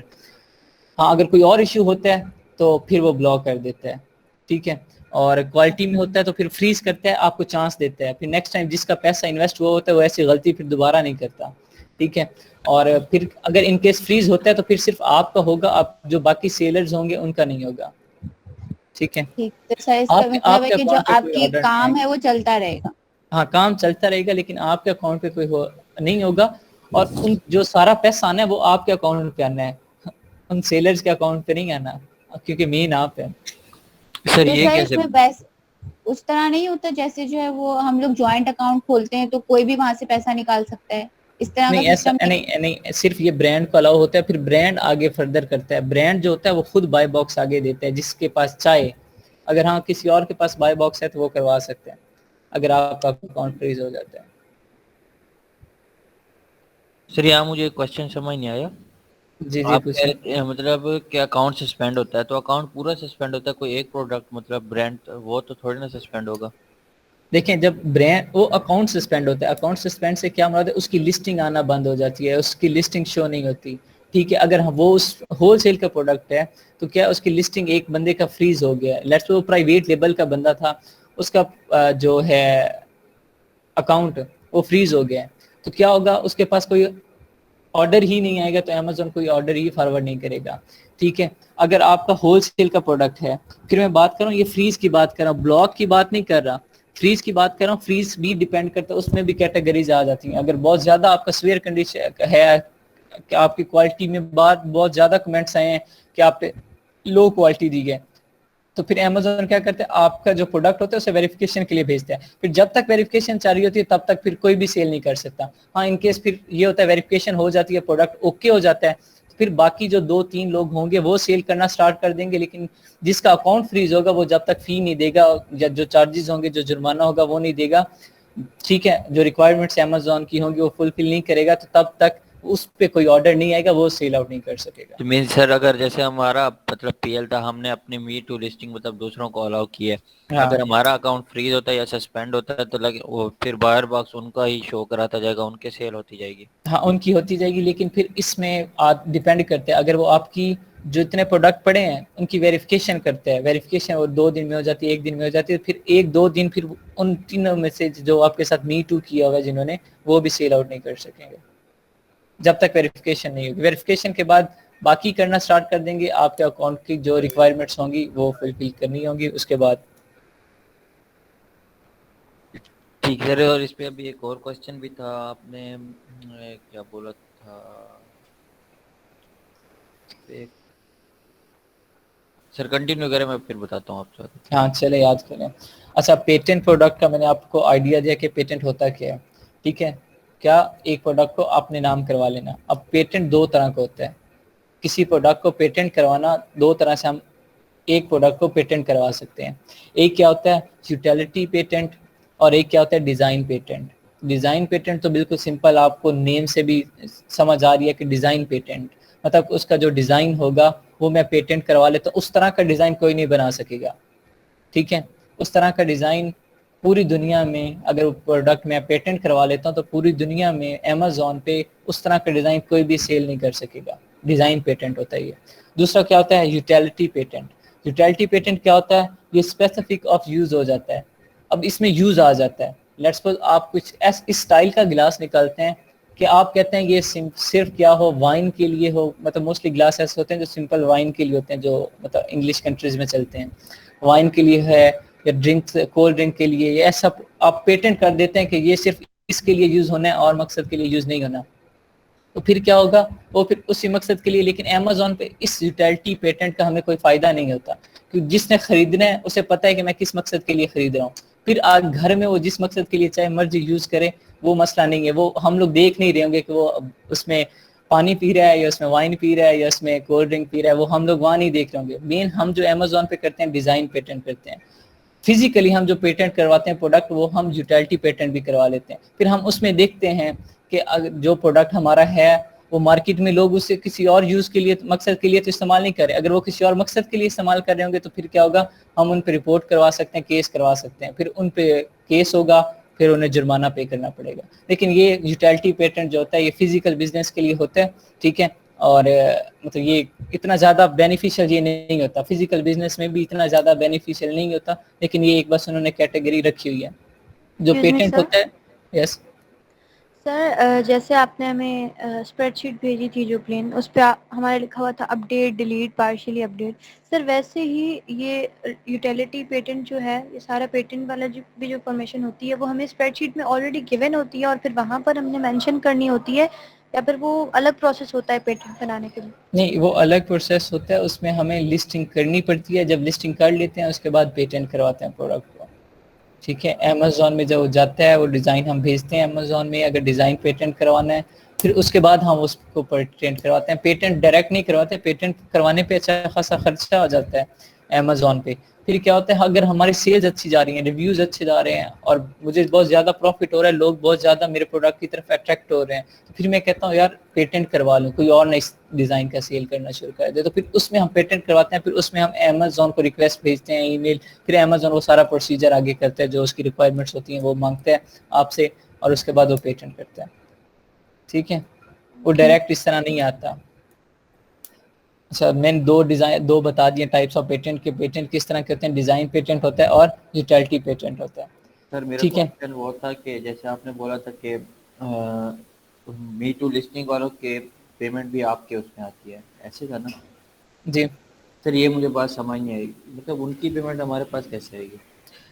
ہاں اگر کوئی اور ایشو ہوتا ہے تو پھر وہ بلاک کر دیتا ہے. ٹھیک ہے، اور کوالٹی میں ہوتا ہے تو پھر فریز کرتا ہے، آپ کو چانس دیتا ہے، پھر نیکسٹ ٹائم جس کا پیسہ انویسٹ ہوا ہوتا ہے وہ ایسی غلطی پھر دوبارہ نہیں کرتا. ٹھیک ہے، اور پھر اگر ان کیس فریز ہوتا ہے تو پھر صرف آپ کا ہوگا، آپ جو باقی سیلرز ہوں گے ان کا نہیں ہوگا. ٹھیک ہے، ٹھیک ہے سر، اس کا مطلب آپ ہے کے کہ جو اکاؤنٹ پہ آپ کوئی کی آرڈر نہیں آئے کام گا. ہے وہ چلتا رہے گا. ہاں کام چلتا رہے گا لیکن آپ کے اکاؤنٹ پہ کوئی نہیں ہوگا، اور ان جو سارا پیسہ آنا ہے وہ آپ کے اکاؤنٹ پہ آنا ہے، ان سیلرز کے اکاؤنٹ پہ نہیں آنا، کیونکہ مین آپ ہے. سر تو یہ سر اس کیسے؟ میں اس طرح نہیں ہوتا جیسے جو ہے وہ ہم لوگ جوائنٹ اکاؤنٹ کھولتے ہیں تو کوئی بھی وہاں سے پیسہ نکال سکتا ہے، اس طرح کا نہیں ایسا سسٹم نہیں، صرف یہ برانڈ کو الاؤ ہوتا ہے، پھر برانڈ آگے فردر کرتا ہے. برانڈ جو ہوتا ہے وہ خود بائی باکس آگے دیتا ہے جس کے پاس چاہے. اگر ہاں کسی اور کے پاس بائی باکس ہے تو وہ کروا سکتے ہیں اگر آپ کا اکاؤنٹ فریز ہو جاتا ہے. سر یہاں مجھے ایک کوشچن سمجھ نہیں آیا. جی جی آپ کہہ پوچھیں. رہے مطلب کہ اکاؤنٹ سسپینڈ ہوتا ہے تو اکاؤنٹ پورا سسپینڈ ہوتا ہے، کوئی ایک پروڈکٹ مطلب برانڈ وہ تو تھوڑی نا سسپینڈ ہوگا. دیکھیں جب برانڈ وہ اکاؤنٹ سسپینڈ ہوتا ہے، اکاؤنٹ سسپینڈ سے کیا مراد ہے، اس کی لسٹنگ آنا بند ہو جاتی ہے، اس کی لسٹنگ شو نہیں ہوتی. ٹھیک ہے، اگر وہ اس ہول سیل کا پروڈکٹ ہے تو کیا اس کی لسٹنگ ایک بندے کا فریز ہو گیا ہے، لیٹس وہ پرائیویٹ لیبل کا بندہ تھا، اس کا جو ہے اکاؤنٹ وہ فریز ہو گیا ہے، تو کیا ہوگا، اس کے پاس کوئی آرڈر ہی نہیں آئے گا تو امیزون کوئی آرڈر ہی فارورڈ نہیں کرے گا. ٹھیک ہے، اگر آپ کا ہول سیل کا پروڈکٹ ہے، پھر میں بات کر رہا ہوں یہ فریز کی بات کر رہا ہوں، بلاک کی بات نہیں کر رہا، فریز کی بات کر رہا ہوں. فریز بھی ڈیپینڈ کرتا ہے، اس میں بھی کیٹیگریز آ جاتی ہیں. اگر بہت زیادہ آپ کا سویئر کنڈیشن ہے کہ آپ کی کوالٹی میں بہت زیادہ کمنٹس آئے ہیں کہ آپ پہ لو کوالٹی دی گئی، تو پھر امیزون کیا کرتے ہیں، آپ کا جو پروڈکٹ ہوتا ہے اسے ویریفیکیشن کے لیے بھیجتے ہیں. پھر جب تک ویریفیکیشن جاری ہوتی ہے تب تک پھر کوئی بھی سیل نہیں کر سکتا. ہاں ان کیس پھر یہ ہوتا ہے ویریفیکیشن ہو جاتی ہے، پروڈکٹ اوکے ہو جاتا ہے، پھر باقی جو 2-3 لوگ ہوں گے وہ سیل کرنا سٹارٹ کر دیں گے. لیکن جس کا اکاؤنٹ فریز ہوگا وہ جب تک فی نہیں دے گا، یا جو چارجز ہوں گے، جو جرمانہ ہوگا وہ نہیں دے گا، ٹھیک ہے، جو ریکوائرمنٹس امیزون کی ہوں گی وہ فلفل نہیں کرے گا، تو تب تک اس پہ کوئی آرڈر نہیں آئے گا، وہ سیل آؤٹ نہیں کر سکے گا. تو مین سر اگر جیسے ہمارا مطلب پی ایل تھا، ہم نے اپنی می ٹو لسٹنگ مطلب دوسروں کو الاؤ کی ہے، ہاں اگر ہمارا اکاؤنٹ فریز ہوتا ہے یا سسپینڈ ہوتا ہے تو وہ پھر بائر باکس ان کا ہی شو کراتا جائے گا، ان کے سیل ہوتی جائے گی. ہاں ان کی ہوتی جائے گی، لیکن پھر اس میں ڈیپینڈ کرتے ہیں، اگر وہ آپ کی جو اتنے پروڈکٹ پڑے ہیں ان کی ویریفیکیشن کرتے ہیں، ویریفیکیشن وہ 2 دن میں ہو جاتی ہے، 1 دن میں ہو جاتی ہے، پھر 1-2 دن پھر ان تینوں میں سے جو آپ کے ساتھ می ٹو کیا ہوا جنہوں نے، وہ بھی سیل آؤٹ نہیں کر سکیں گے جب تک ویریفیکیشن نہیں ہوگی. ویریفیکیشن کے بعد باقی کرنا سٹارٹ کر دیں گے, آپ کے اکاؤنٹ کی جو ریکوائرمنٹس ہوں گی وہ فلفل کرنی ہوں گی اس کے بعد. ٹھیک ہے. اور اس پہ ابھی ایک اور کوشچن بھی تھا, آپ نے کیا بولا تھا سر, کنٹینیو کریں, میں پھر بتاتا ہوں آپ سے. ہاں چلے یاد کریں. اچھا, پیٹنٹ پروڈکٹ کا میں نے آپ کو آئیڈیا دیا کہ پیٹنٹ ہوتا کیا ہے, ٹھیک ہے. کیا ایک پروڈکٹ کو اپنے نام کروا لینا. اب پیٹنٹ دو طرح کا ہوتا ہے. کسی پروڈکٹ کو پیٹنٹ کروانا دو طرح سے ہم ایک پروڈکٹ کو پیٹنٹ کروا سکتے ہیں. ایک کیا ہوتا ہے یوٹیلٹی پیٹنٹ, اور ایک کیا ہوتا ہے ڈیزائن پیٹنٹ. ڈیزائن پیٹنٹ تو بالکل سمپل, آپ کو نیم سے بھی سمجھ آ رہی ہے کہ ڈیزائن پیٹنٹ مطلب اس کا جو ڈیزائن ہوگا وہ میں پیٹنٹ کروا لیتا ہوں. اس طرح کا ڈیزائن کوئی نہیں بنا سکے گا, ٹھیک ہے. اس طرح کا ڈیزائن پوری دنیا میں اگر وہ پروڈکٹ میں پیٹنٹ کروا لیتا ہوں تو پوری دنیا میں امیزون پہ اس طرح کا ڈیزائن کوئی بھی سیل نہیں کر سکے گا. ڈیزائن پیٹنٹ ہوتا ہے یہ. دوسرا کیا ہوتا ہے یوٹیلٹی پیٹنٹ. یوٹیلٹی پیٹنٹ کیا ہوتا ہے, یہ اسپیسیفک آف یوز ہو جاتا ہے. اب اس میں یوز آ جاتا ہے. لیٹس سپوز آپ کچھ اس اسٹائل کا گلاس نکالتے ہیں کہ آپ کہتے ہیں یہ صرف کیا ہو وائن کے لیے ہو, مطلب موسٹلی گلاس ایسے ہوتے ہیں جو سمپل وائن کے لیے ہوتے ہیں, جو مطلب انگلش کنٹریز میں چلتے ہیں, وائن کے لیے ہے یا ڈرنکس کولڈ ڈرنک کے لیے, یہ ایسا آپ پیٹنٹ کر دیتے ہیں کہ یہ صرف اس کے لیے یوز ہونا ہے اور مقصد کے لیے یوز نہیں ہونا. تو پھر کیا ہوگا, وہ پھر اسی مقصد کے لیے. لیکن امیزون پہ اس یوٹیلٹی پیٹنٹ کا ہمیں کوئی فائدہ نہیں ہوتا, کیونکہ جس نے خریدنا ہے اسے پتہ ہے کہ میں کس مقصد کے لیے خرید رہا ہوں. پھر آج گھر میں وہ جس مقصد کے لیے چاہے مرضی یوز کرے, وہ مسئلہ نہیں ہے. وہ ہم لوگ دیکھ نہیں رہے ہوں گے کہ وہ اس میں پانی پی رہا ہے یا اس میں وائن پی رہا ہے یا اس میں کولڈ ڈرنک پی رہا ہے, وہ ہم لوگ وہاں نہیں دیکھ رہے ہوں گے. مین ہم جو امیزون پہ کرتے ہیں ڈیزائن پیٹنٹ کرتے ہیں. فزیکلی ہم جو پیٹنٹ کرواتے ہیں پروڈکٹ, وہ ہم یوٹیلٹی پیٹنٹ بھی کروا لیتے ہیں. پھر ہم اس میں دیکھتے ہیں کہ جو پروڈکٹ ہمارا ہے وہ مارکیٹ میں لوگ اسے کسی اور یوز کے لیے مقصد کے لیے تو استعمال نہیں کر رہے. اگر وہ کسی اور مقصد کے لیے استعمال کر رہے ہوں گے تو پھر کیا ہوگا, ہم ان پہ رپورٹ کروا سکتے ہیں, کیس کروا سکتے ہیں. پھر ان پہ کیس ہوگا, پھر انہیں جرمانہ پے کرنا پڑے گا. لیکن یہ یوٹیلٹی پیٹنٹ جو ہوتا ہے یہ فزیکل بزنس کے لیے ہوتا ہے, ٹھیک ہے. اور مطلب یہ اتنا زیادہ بینیفیشیل یہ نہیں ہوتا, فزیکل بزنس میں بھی اتنا زیادہ بینیفیشیل نہیں ہوتا. لیکن یہ ایک بس انہوں نے کیٹیگری رکھی ہوئی ہے جو پیٹنٹ ہوتا ہے. یس سر, جیسے آپ نے ہمیں اسپریڈ شیٹ بھیجی تھی جو پلین, اس پہ ہمارے لکھا ہوا تھا اپڈیٹ ڈیلیٹ پارشلی اپڈیٹ. سر ویسے ہی یہ یوٹیلٹی پیٹنٹ جو ہے, یہ سارا پیٹنٹ والا جو بھی جو انفارمیشن ہوتی ہے وہ ہمیں اسپریڈ شیٹ میں آلریڈی گیون ہوتی ہے اور پھر وہاں پر ہم نے مینشن کرنی ہوتی ہے, یا پھر وہ الگ پروسیس ہوتا ہے پیٹنٹ بنانے کے لیے؟ نہیں, وہ الگ پروسیس ہوتا ہے. اس میں ہمیں لسٹنگ کرنی پڑتی ہے. جب لسٹنگ کر لیتے ہیں اس کے بعد پیٹنٹ کرواتے ہیں پروڈکٹ کو, ٹھیک ہے. امیزون میں جب جاتا ہے وہ ڈیزائن ہم بھیجتے ہیں امیزون میں, اگر ڈیزائن پیٹنٹ کروانا ہے پھر اس کے بعد ہم اس کو پیٹنٹ کرواتے ہیں. پیٹنٹ ڈائریکٹ نہیں کرواتے, پیٹنٹ کروانے پہ اچھا خاصا خرچہ ہو جاتا ہے امیزون پہ. پھر کیا ہوتا ہے اگر ہماری سیلز اچھی جا رہی ہیں, ریویوز اچھے جا رہے ہیں اور مجھے بہت زیادہ پروفٹ ہو رہا ہے, لوگ بہت زیادہ میرے پروڈکٹ کی طرف اٹریکٹ ہو رہے ہیں, تو پھر میں کہتا ہوں یار پیٹنٹ کروا لوں, کوئی اور نئی ڈیزائن کا سیل کرنا شروع کر دے. تو پھر اس میں ہم پیٹنٹ کرواتے ہیں. پھر اس میں ہم امیزون کو ریکویسٹ بھیجتے ہیں, ای میل, پھر امیزون وہ سارا پروسیجر آگے کرتا ہے, جو اس کی ریکوائرمنٹس ہوتی ہیں وہ مانگتا ہے آپ سے, اور اس کے بعد وہ پیٹنٹ کرتا ہے, ٹھیک ہے. وہ ڈائریکٹ اس طرح نہیں آتا. اچھا, میں نے دو بتا دیے ٹائپس آف پیٹنٹ کے. پیٹنٹ کس طرح کرتے ہیں, ڈیزائن پیٹنٹ ہوتا ہے اور یوٹیلٹی پیٹنٹ ہوتا ہے. سر میرا ٹھیک ہے, کوشچن وہ تھا کہ جیسے آپ نے بولا تھا کہ می ٹو لسٹنگ والوں کے پیمنٹ بھی آپ کے اس میں آتی ہے, ایسے تھا نا؟ جی سر یہ مجھے بات سمجھ نہیں آئی, مطلب ان کی پیمنٹ ہمارے پاس کیسے آئے گی؟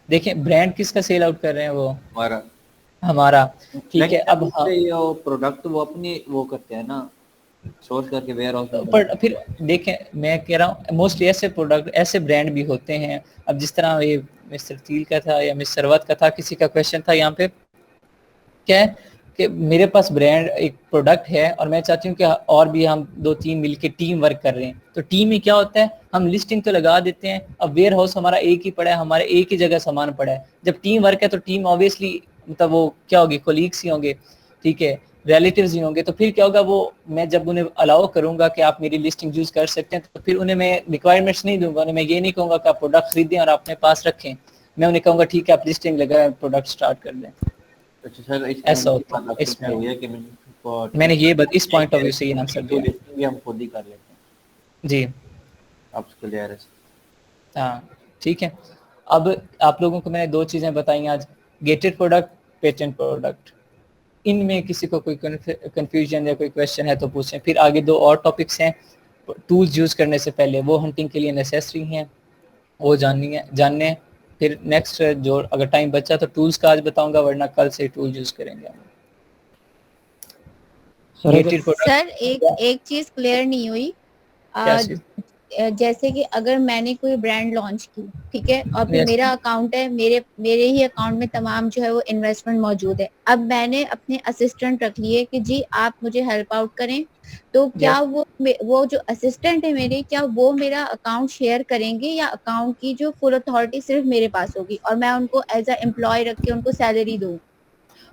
دیکھیں برانڈ کس کا سیل آؤٹ کر رہے ہیں, وہ ہمارا, ٹھیک ہے. اب یہ پروڈکٹ وہ اپنی وہ کرتے ہیں نا, سورس کر کے ویئر ہاؤس میں. پر پھر دیکھیں میں کہہ رہا ہوں موسٹلی ایسے پروڈکٹ ایسے برانڈ بھی ہوتے ہیں. اب جس طرح یہ مسٹر تیل کا تھا یا مس سروت کا تھا, کسی کا کویشچن تھا یہاں پہ کیا ہے کہ میرے پاس برانڈ ایک پروڈکٹ ہے اور میں چاہتی ہوں کہ اور بھی ہم 2-3 مل کے ٹیم ورک کر رہے ہیں. تو ٹیم میں کیا ہوتا ہے, ہم لسٹنگ تو لگا دیتے ہیں. اب ویئر ہاؤس ہمارا ایک ہی پڑا ہے, ہمارے ایک ہی جگہ سامان پڑا ہے. جب ٹیم ورک ہے تو ٹیم آبویسلی مطلب وہ کیا ہوگی, کولیگس ہی ہوں گے, ٹھیک ہے, ریلیٹیوز ہی ہوں گے. تو پھر کیا ہوگا, وہ میں جب انہیں الاؤ کروں گا کہ آپ میری لسٹنگ یوز کر سکتے ہیں, تو پھر انہیں میں ریکوائرمنٹس نہیں دوں گا. انہیں میں یہ نہیں کہوں گا کہ آپ پروڈکٹ خریدیں اور اپنے پاس رکھیں. میں انہیں کہوں گا ٹھیک ہے آپ لسٹنگ لگائیں, پروڈکٹ سٹارٹ کر دیں. اچھا سر, ایسا ہوتا ہے اس میں. میں نے یہ اس پوائنٹ آف ویو سے یہ آنسر دیا. بھی ہم خود ہی کر لیتے ہیں. جی آپ کلیئر ہے؟ ہاں ٹھیک ہے. اب آپ لوگوں کو میں نے 2 چیزیں بتائیں آج, گیٹڈ پروڈکٹ, پیٹنٹ پروڈکٹ. ان میں کسی کو کوئی کنفیوژن یا کوئی کویشچن ہے تو پوچھیں. پھر آگے 2 اور ٹاپکس ہیں, ٹولز یوز کرنے سے پہلے وہ ہنٹنگ کے لیے نیسیسری ہیں، وہ جاننے ہیں. پھر نیکسٹ جو اگر ٹائم بچا تو ٹولز کا آج بتاؤں گا، ورنہ کل سے ٹول یوز کریں گے. گیٹڈ پروڈکٹ سر ایک چیز کلیئر نہیں ہوئی. کیا چیز؟ جیسے کہ اگر میں نے کوئی برانڈ لانچ کی، ٹھیک ہے، اور پھر Yes. میرا اکاؤنٹ ہے، میرے ہی اکاؤنٹ میں تمام جو ہے وہ انویسٹمنٹ موجود ہے. اب میں نے اپنے اسسٹنٹ رکھ لیے کہ جی آپ مجھے ہیلپ آؤٹ کریں، تو کیا وہ جو اسسٹنٹ ہے میرے، کیا وہ میرا اکاؤنٹ شیئر کریں گے، یا اکاؤنٹ کی جو فل اتھارٹی صرف میرے پاس ہوگی اور میں ان کو ایز اے امپلائی رکھ کے ان کو سیلری دوں؟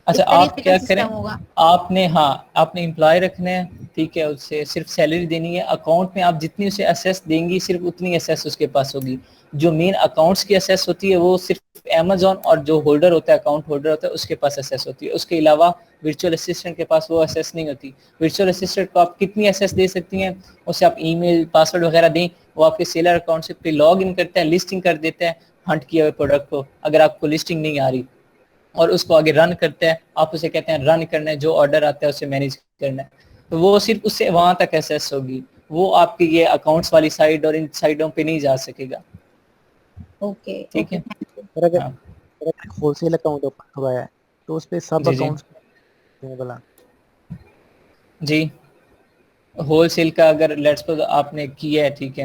اچھا اس آپ طریقے کا کیا کریں، سسٹم ہوگا؟ آپ نے امپلائی رکھنا ہے، ٹھیک ہے، اس سے صرف سیلری دینی ہے. اکاؤنٹ میں آپ جتنی اسے اسیس دیں گی صرف اتنی اسیس اس کے پاس ہوگی. جو مین اکاؤنٹس کی اسیس ہوتی ہے وہ صرف Amazon اور جو ہولڈر ہوتا ہے، اکاؤنٹ ہولڈر ہوتا ہے، اس کے پاس اسیس ہوتی ہے. اس کے علاوہ ورچوئل اسسٹنٹ کے پاس وہ اسیس نہیں ہوتی. ورچوئل اسسٹنٹ کو آپ کتنی اسیس دے سکتی ہیں، اسے آپ ای میل پاسورڈ وغیرہ دیں، وہ آپ کے سیلر اکاؤنٹ سے پہ لاگ ان کرتا ہے، لسٹنگ کر دیتا ہے ہنٹ کیے ہوئے پروڈکٹ کو. اگر آپ کو لسٹنگ نہیں آ رہی اور اس کو آگے رن کرتا ہے، آپ اسے کہتے ہیں رن کرنا ہے، جو آرڈر آتا ہے اسے مینیج کرنا ہے، تو وہ صرف اس سے وہاں تک ایکسیس ہوگی. وہ آپ کی یہ اکاؤنٹس والی سائڈ اور ان سائڈوں پہ نہیں جا سکے گا. اوکے ٹھیک ہے. سر اگر ہاں ہول سیل اکاؤنٹ اوپن ہوا ہے تو اس پہ سب جی اکاؤنٹس ہیں بلا؟ جی ہول سیل کا اگر لیٹس سپوز آپ نے کیا ہے، ٹھیک ہے،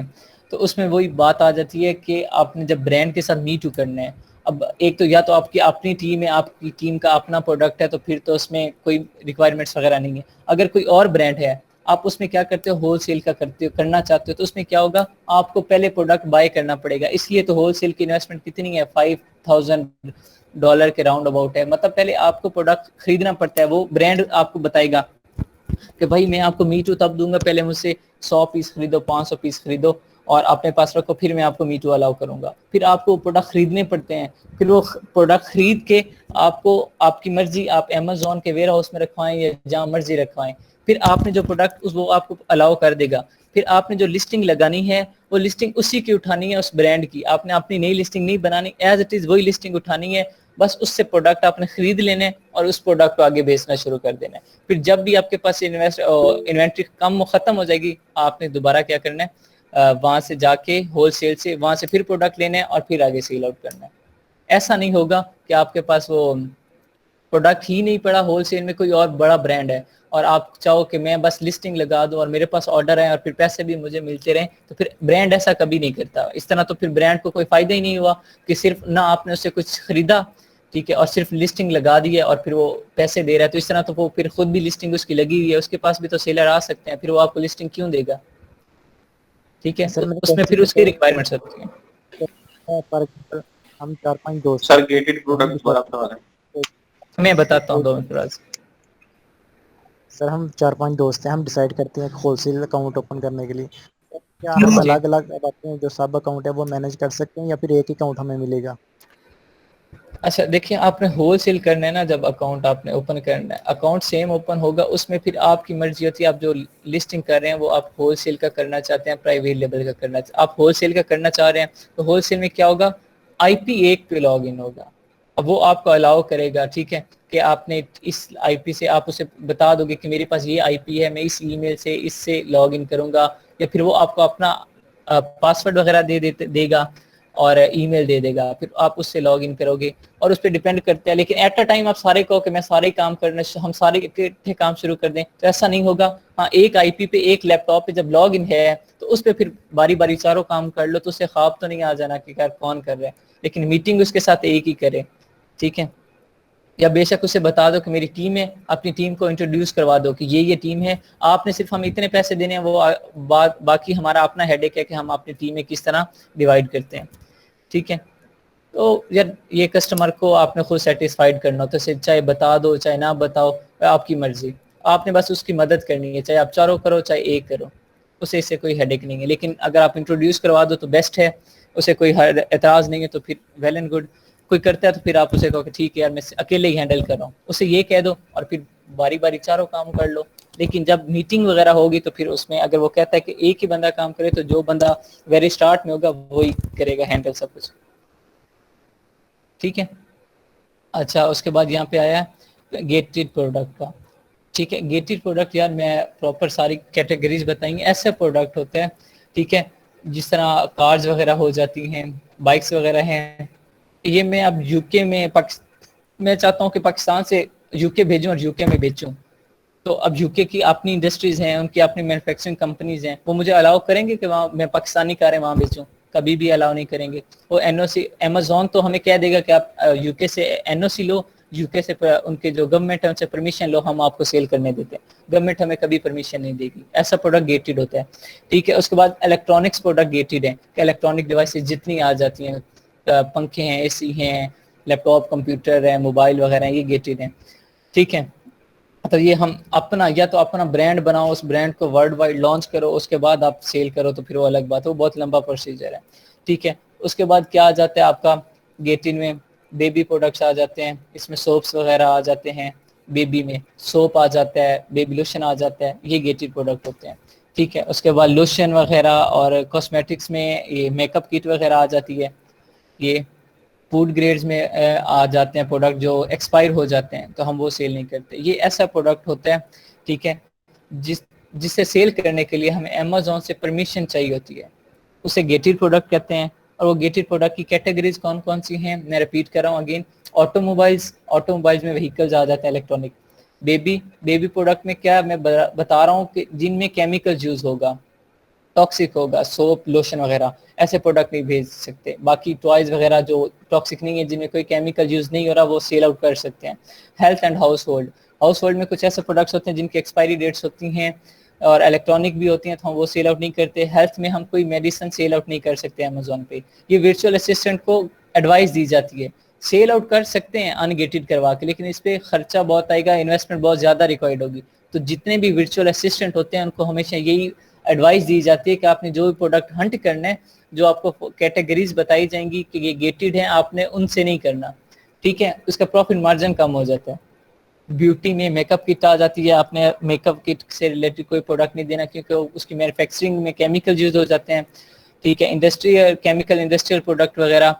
تو اس میں وہی بات آ جاتی ہے کہ آپ نے جب برانڈ کے ساتھ میٹ ٹو کرنا ہے. اب ایک تو یا تو آپ کی اپنی ٹیم ہے، آپ کی ٹیم کا اپنا پروڈکٹ ہے، تو پھر تو اس میں کوئی ریکوائرمنٹس وغیرہ نہیں ہے. اگر کوئی اور برانڈ ہے، آپ اس میں کیا کرتے ہو، ہول سیل کا کرنا چاہتے ہو، تو اس میں کیا ہوگا، آپ کو پہلے پروڈکٹ بائی کرنا پڑے گا. اس لیے تو ہول سیل کی انویسٹمنٹ کتنی ہے، $5,000 کے راؤنڈ اباؤٹ ہے. مطلب پہلے آپ کو پروڈکٹ خریدنا پڑتا ہے. وہ برانڈ آپ کو بتائے گا کہ بھائی میں آپ کو میٹو تب دوں گا، پہلے مجھ سے 100 پیس خریدو، 500 پیس خریدو اور اپنے پاس رکھو، پھر میں آپ کو میٹو الاؤ کروں گا. پھر آپ کو پروڈکٹ خریدنے پڑتے ہیں، پھر وہ پروڈکٹ خرید کے آپ کو آپ کی مرضی، آپ Amazon کے ویئر ہاؤس میں رکھوائیں یا جہاں مرضی رکھوائیں. پھر آپ نے جو پروڈکٹ وہ آپ کو الاؤ کر دے گا. پھر آپ نے جو لسٹنگ لگانی ہے وہ لسٹنگ اسی کی اٹھانی ہے، اس برانڈ کی. آپ نے اپنی نئی لسٹنگ نہیں بنانی، ایز اٹ از وہی لسٹنگ اٹھانی ہے. بس اس سے پروڈکٹ آپ نے خرید لینے اور اس پروڈکٹ کو آگے بیچنا شروع کر دینا ہے. پھر جب بھی آپ کے پاس انوینٹری کم ختم ہو جائے گی، آپ نے دوبارہ کیا کرنا ہے، وہاں سے جا کے ہول سیل سے وہاں سے پھر پروڈکٹ لینا ہے اور پھر آگے سیل آؤٹ کرنا ہے. ایسا نہیں ہوگا کہ آپ کے پاس وہ پروڈکٹ ہی نہیں پڑا، ہول سیل میں کوئی اور بڑا برانڈ ہے اور آپ چاہو کہ میں بس لسٹنگ لگا دوں اور میرے پاس آرڈر ہے اور پھر پیسے بھی مجھے ملتے رہیں. تو پھر برانڈ ایسا کبھی نہیں کرتا. اس طرح تو پھر برانڈ کو کوئی فائدہ ہی نہیں ہوا کہ صرف نہ آپ نے اس سے کچھ خریدا، ٹھیک ہے، اور صرف لسٹنگ لگا دی ہے اور پھر وہ پیسے دے رہا ہے. تو اس طرح تو وہ پھر خود بھی لسٹنگ اس کی لگی ہوئی ہے، اس کے پاس بھی تو سیلر آ سکتے ہیں، پھر وہ آپ کو لسٹنگ کیوں دے گا؟ ٹھیک ہے، سر تو میں نے اس میں کیسے پھر اس کی ریکوائرمنٹس ہوتی ہیں. فار ایگزامپل ہم 4-5 دوست سر ہیں گیٹڈ تو ہم پروڈکٹ ڈیسائڈ دوبارہ بتا رہے ہیں. میں بتاتا ہوں 2 منٹ فراز. سر ہم 4-5 دوست ہیں، ہم ڈیسائیڈ کرتے ہیں ایک ہول سیل اکاؤنٹ اوپن کرنے کے لیے. کیا ہم جی الگ الگ اپنے جو سب اکاؤنٹ ہے وہ مینیج کر سکتے ہیں یا پھر ایک اکاؤنٹ ہمیں ملے گا؟ اچھا دیکھیں، آپ نے ہول سیل کرنا ہے نا، جب اکاؤنٹ آپ نے اوپن کرنا ہے، اکاؤنٹ سیم اوپن ہوگا، اس میں پھر آپ کی مرضی ہوتی ہے. آپ جو لسٹنگ کر رہے ہیں وہ آپ ہول سیل کا کرنا چاہتے ہیں، پرائیویٹ لیبل کا کرنا چاہتے ہیں. آپ ہول سیل کا کرنا چاہ رہے ہیں تو ہول سیل میں کیا ہوگا، IP ایک پہ لاگ ان ہوگا. اب وہ آپ کو الاؤ کرے گا، ٹھیک ہے، کہ آپ نے اس IP سے آپ اسے بتا دو گے کہ میرے پاس یہ IP ہے، میں اس ای میل سے اس سے لاگ ان کروں گا. یا پھر وہ آپ کو اپنا پاسورڈ وغیرہ دے گا اور ای میل دے دے گا، پھر آپ اس سے لاگ ان کرو گے اور اس پہ ڈیپینڈ کرتے ہیں. لیکن ایٹ اے ٹائم آپ سارے کہو کہ میں سارے کام کرنا، ہم سارے اکٹھے کام شروع کر دیں، تو ایسا نہیں ہوگا. ہاں، ایک IP پہ ایک لیپ ٹاپ پہ جب لاگ ان ہے تو اس پہ پھر باری باری چاروں کام کر لو، تو اسے خواب تو نہیں آ جانا کہ یار کون کر رہا ہے، لیکن میٹنگ اس کے ساتھ ایک ہی کرے، ٹھیک ہے. یا بے شک اسے بتا دو کہ میری ٹیم ہے، اپنی ٹیم کو انٹروڈیوس کروا دو کہ یہ ٹیم ہے، آپ نے صرف ہم اتنے پیسے دینے ہیں، وہ باقی ہمارا اپنا ہیڈ ایک ہے کہ ہم اپنی ٹیم میں کس طرح ڈیوائڈ کرتے ہیں، ٹھیک ہے. تو یار یہ کسٹمر کو آپ نے خود سیٹسفائیڈ کرنا ہو، تو چاہے بتا دو چاہے نہ بتاؤ، آپ کی مرضی. آپ نے بس اس کی مدد کرنی ہے، چاہے آپ چاروں کرو چاہے ایک کرو، اسے اس سے کوئی ہیڈک نہیں ہے. لیکن اگر آپ انٹروڈیوس کروا دو تو بیسٹ ہے، اسے کوئی اعتراض نہیں ہے تو پھر ویل اینڈ گڈ. کوئی کرتا ہے تو پھر آپ اسے کہو کہ ٹھیک ہے یار میں اکیلے ہی ہینڈل کر رہا ہوں، اسے یہ کہہ دو اور پھر باری باری چاروں کام کر لو. لیکن جب میٹنگ وغیرہ ہوگی تو پھر اس میں اگر وہ کہتا ہے کہ ایک ہی بندہ کام کرے تو جو بندہ ویری اسٹارٹ میں ہوگا وہی کرے گا ہینڈل سب کچھ، ٹھیک ہے. اچھا اس کے بعد یہاں پہ آیا گیٹڈ پروڈکٹ کا. ٹھیک ہے. گیٹڈ پروڈکٹ یار میں پراپر ساری کیٹیگریز بتائیں گے. ایسے پروڈکٹ ہوتے ہیں ٹھیک ہے جس طرح کارز وغیرہ ہو جاتی ہیں, بائکس وغیرہ ہیں. یہ میں اب یو کے میں میں چاہتا ہوں کہ پاکستان سے یو کے بھیجوں اور یو کے میں بیچوں. تو اب یو کے کی اپنی انڈسٹریز ہیں, ان کی اپنی مینوفیکچرنگ کمپنیز ہیں, وہ مجھے الاؤ کریں گے کہ وہاں میں پاکستانی کاریں وہاں بیچوں؟ کبھی بھی الاؤ نہیں کریں گے. وہ این او سی امیزون تو ہمیں کہہ دے گا کہ آپ یو کے سے N O C love, you کے سے ان کے جو گورنمنٹ ہے ان سے پرمیشن لو, ہم آپ کو سیل کرنے دیتے ہیں. گورنمنٹ ہمیں کبھی پرمیشن نہیں دے گی. ایسا پروڈکٹ گیٹڈ ہوتا ہے ٹھیک ہے. اس کے بعد الیکٹرانکس پروڈکٹ گیٹڈ ہیں کہ الیکٹرانک ڈیوائسز جتنی آ جاتی ہیں, پنکھے ہیں, اے سی ہیں, لیپ ٹاپ, کمپیوٹر ہیں, موبائل وغیرہ ہیں, یہ گیٹڈ ہیں ٹھیک ہے. تو یہ ہم اپنا یا تو اپنا برانڈ بناؤ, اس برانڈ کو ورلڈ وائڈ لانچ کرو, اس کے بعد آپ سیل کرو, تو پھر وہ الگ بات ہے, وہ بہت لمبا پروسیجر ہے ٹھیک ہے. اس کے بعد کیا آ جاتا ہے آپ کا گیٹڈ میں؟ بیبی پروڈکٹس آ جاتے ہیں, اس میں سوپس وغیرہ آ جاتے ہیں, بیبی میں سوپ آ جاتا ہے, بیبی لوشن آ جاتا ہے, یہ گیٹڈ پروڈکٹ ہوتے ہیں ٹھیک ہے. اس کے بعد لوشن وغیرہ اور کاسمیٹکس میں یہ میک اپ کٹ وغیرہ آ جاتی ہے. یہ فوڈ گریڈز میں آ جاتے ہیں پروڈکٹ جو ایکسپائر ہو جاتے ہیں, تو ہم وہ سیل نہیں کرتے. یہ ایسا پروڈکٹ ہوتا ہے ٹھیک ہے جس سے سیل کرنے کے لیے ہمیں امیزون سے پرمیشن چاہیے ہوتی ہے, اسے گیٹڈ پروڈکٹ کہتے ہیں. اور وہ گیٹڈ پروڈکٹ کی کیٹیگریز کون کون سی ہیں میں ریپیٹ کر رہا ہوں اگین. آٹو موبائلز میں وہیکلز آ جاتے ہیں الیکٹرانک. بیبی پروڈکٹ میں کیا میں بتا رہا ہوں کہ جن میں کیمیکل یوز ہوگا, ٹاکسک ہوگا, سوپ لوشن وغیرہ, ایسے پروڈکٹ نہیں بھیج سکتے. باقی ٹوائز وغیرہ جو ٹاکسک نہیں ہے, جن میں کوئی کیمیکل یوز نہیں ہو رہا, وہ سیل آؤٹ کر سکتے ہیں. ہیلتھ اینڈ ہاؤس ہولڈ میں کچھ ایسے پروڈکٹس ہوتے ہیں جن کی ایکسپائری ڈیٹس ہوتی ہیں اور الیکٹرانک بھی ہوتی ہیں, تو ہم وہ سیل آؤٹ نہیں کرتے. ہیلتھ میں ہم کوئی میڈیسن سیل آؤٹ نہیں کر سکتے امیزون پہ. یہ ورچوئل اسسٹنٹ کو ایڈوائس دی جاتی ہے, سیل آؤٹ کر سکتے ہیں ان گیٹڈ کروا کے, لیکن اس پہ خرچہ بہت آئے گا, انویسٹمنٹ بہت زیادہ ریکوائرڈ ہوگی. تو جتنے بھی ورچوئل اسسٹنٹ ہوتے ہیں ان کو ہمیشہ یہی ایڈوائس دی جاتی ہے کہ آپ نے جو بھی پروڈکٹ ہنٹ کرنا ہے, جو آپ کو کیٹیگریز بتائی جائیں گی کہ یہ گیٹڈ ہیں, آپ نے ان سے نہیں کرنا ٹھیک ہے. اس کا پروفٹ مارجن کم ہو جاتا ہے. بیوٹی میں میک اپ کٹ آ جاتی ہے, آپ نے میک اپ کٹ سے ریلیٹڈ کوئی پروڈکٹ نہیں دینا کیونکہ اس کی مینوفیکچرنگ میں کیمیکل یوز ہو جاتے ہیں ٹھیک ہے. انڈسٹریل پروڈکٹ وغیرہ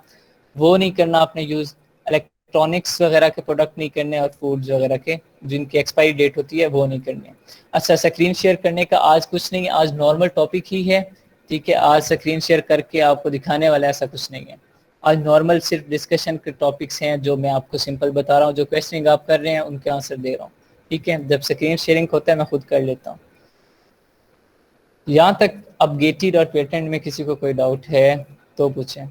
وہ نہیں کرنا آپ نے یوز. الیکٹرانکس وغیرہ کے پروڈکٹ نہیں کرنے, اور فوڈز وغیرہ کے جن کی ایکسپائری ڈیٹ ہوتی ہے وہ نہیں کرنے. اچھا, اسکرین شیئر کرنے کا آج کچھ نہیں, آج نارمل ٹاپک ہی ہے ٹھیک ہے. آج اسکرین شیئر کر کے آپ کو دکھانے والا ایسا کچھ نہیں ہے. آج نارمل صرف ڈسکشن کے ٹاپکس ہیں جو میں آپ کو سمپل بتا رہا ہوں. جو کویسچننگ آپ کر رہے ہیں ان کے آنسر دے رہا ہوں ٹھیک ہے. جب اسکرین شیئرنگ ہوتا ہے میں خود کر لیتا ہوں. یہاں تک اب گیٹڈ اور پیٹنٹ میں کسی کو کوئی ڈاؤٹ ہے تو پوچھیں.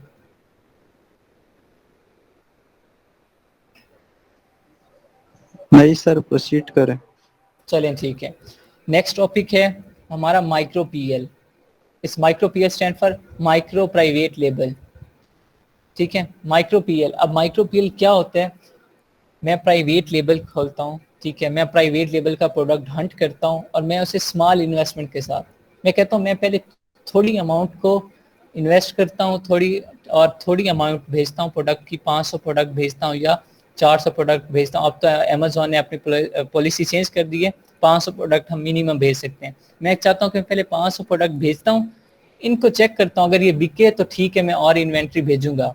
نہیں سر, پروسیڈ کریں. چلیں ٹھیک ہے. نیکسٹ ٹاپک ہے ہمارا مائکرو پی ایل. اس micro P L stand for micro private label ٹھیک ہے. مائکرو پی ایل, اب مائکرو پی ایل کیا ہوتا ہے؟ میں پرائیویٹ لیبل کھولتا ہوں ٹھیک ہے. میں پرائیویٹ لیبل کا پروڈکٹ ہنٹ کرتا ہوں, اور میں اسے اسمال انویسٹمنٹ کے ساتھ میں کہتا ہوں میں پہلے تھوڑی اماؤنٹ کو انویسٹ کرتا ہوں, تھوڑی اماؤنٹ بھیجتا ہوں پروڈکٹ کی. 500 پروڈکٹ بھیجتا ہوں یا 400 پروڈکٹ بھیجتا ہوں. اب تو امیزون نے اپنی پالیسی چینج کر دی ہے, 500 پروڈکٹ ہم منیمم بھیج سکتے ہیں. میں چاہتا ہوں کہ پہلے 500 پروڈکٹ بھیجتا ہوں, ان کو چیک کرتا ہوں, اگر یہ بکے تو ٹھیک ہے میں اور انوینٹری بھیجوں گا,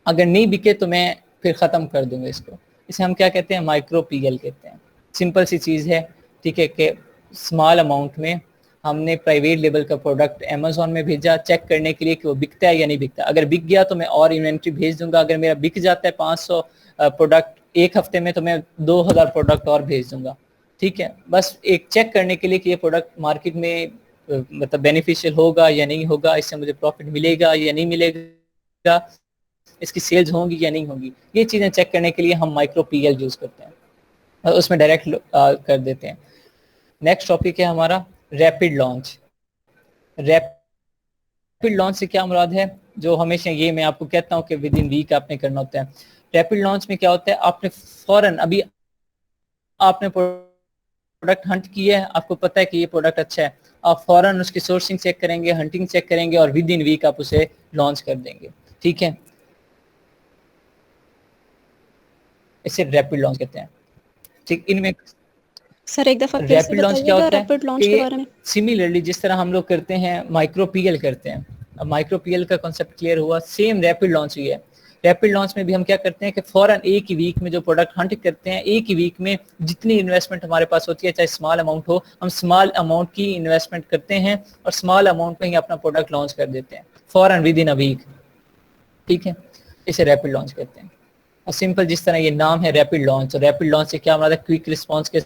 اگر نہیں بکے تو میں پھر ختم کر دوں گا اس کو. اسے ہم کیا کہتے ہیں؟ مائکرو پی ایل کہتے ہیں. سمپل سی چیز ہے ٹھیک ہے کہ اسمال اماؤنٹ میں ہم نے پرائیویٹ لیبل کا پروڈکٹ امیزون میں بھیجا چیک کرنے کے لیے کہ وہ بکتا ہے یا نہیں بکتا. اگر بک گیا تو میں اور انوینٹری بھیج دوں گا. اگر میرا بک جاتا ہے 500 پروڈکٹ ایک ہفتے میں, تو میں 2000 پروڈکٹ اور بھیج دوں گا ٹھیک ہے. بس ایک چیک کرنے کے لیے کہ یہ پروڈکٹ مارکیٹ میں مطلب بینیفیشیل ہوگا یا نہیں ہوگا, اس سے مجھے پروفٹ ملے گا یا نہیں ملے گا, اس کی سیلز ہوں گی یا نہیں ہوں گی. یہ چیزیں چیک کرنے کے لیے ہم مائکرو پی ایل یوز کرتے ہیں اور اس میں ڈائریکٹ کر دیتے ہیں. نیکسٹ ٹاپک ہے ہمارا ریپڈ لانچ. ریپڈ لانچ سے کیا مراد ہے؟ جو ہمیشہ یہ میں آپ کو کہتا ہوں کہ ود ان ویک آپ نے کرنا ہوتا ہے. ریپڈ لانچ میں کیا ہوتا ہے؟ آپ نے فوراً ابھی آپ نے پروڈکٹ ہنٹ کیا ہے, آپ کو پتہ ہے کہ یہ پروڈکٹ اچھا ہے, آپ فوراً اس کی سورسنگ چیک کریں گے, ہنٹنگ چیک کریں گے, اور ود ان ویک آپ اسے لانچ کر دیں گے ٹھیک ہے. اسے ریپڈ لانچ کہتے ہیں ٹھیک. ان میں سر ایک دفعہ پھر سے ریپڈ لانچ کیا بتائیے گا ہوتا ہے ریپڈ کہ لانچ کے یہ بارے میں. سملرلی جس طرح ہم لوگ کرتے ہیں مائکرو پی ایل کرتے ہیں. اب مائکرو پی ایل کا کانسیپٹ کلیئر ہوا, سیم ریپڈ لانچ ہی ہے. ریپڈ لانچ میں بھی ہم کیا کرتے ہیں کہ فوراً ایک ہی ویک میں جو پروڈکٹ ہنٹ کرتے ہیں، ایک ہی ویک میں جتنی انویسٹمنٹ ہمارے پاس ہوتی ہے چاہے اسمال اماؤنٹ ہو، ہم اسمال اماؤنٹ کی انویسٹمنٹ کرتے ہیں اور اسمال اماؤنٹ میں ہی اپنا پروڈکٹ لانچ کر دیتے ہیں فوراً ود ان اے ویک. ٹھیک ہے، اسے ریپڈ لانچ کرتے ہیں. اور سمپل جس طرح یہ نام ہے ریپڈ لانچ، ریپڈ لانچ سے کیا مراد ہے؟ کوئک رسپانس کے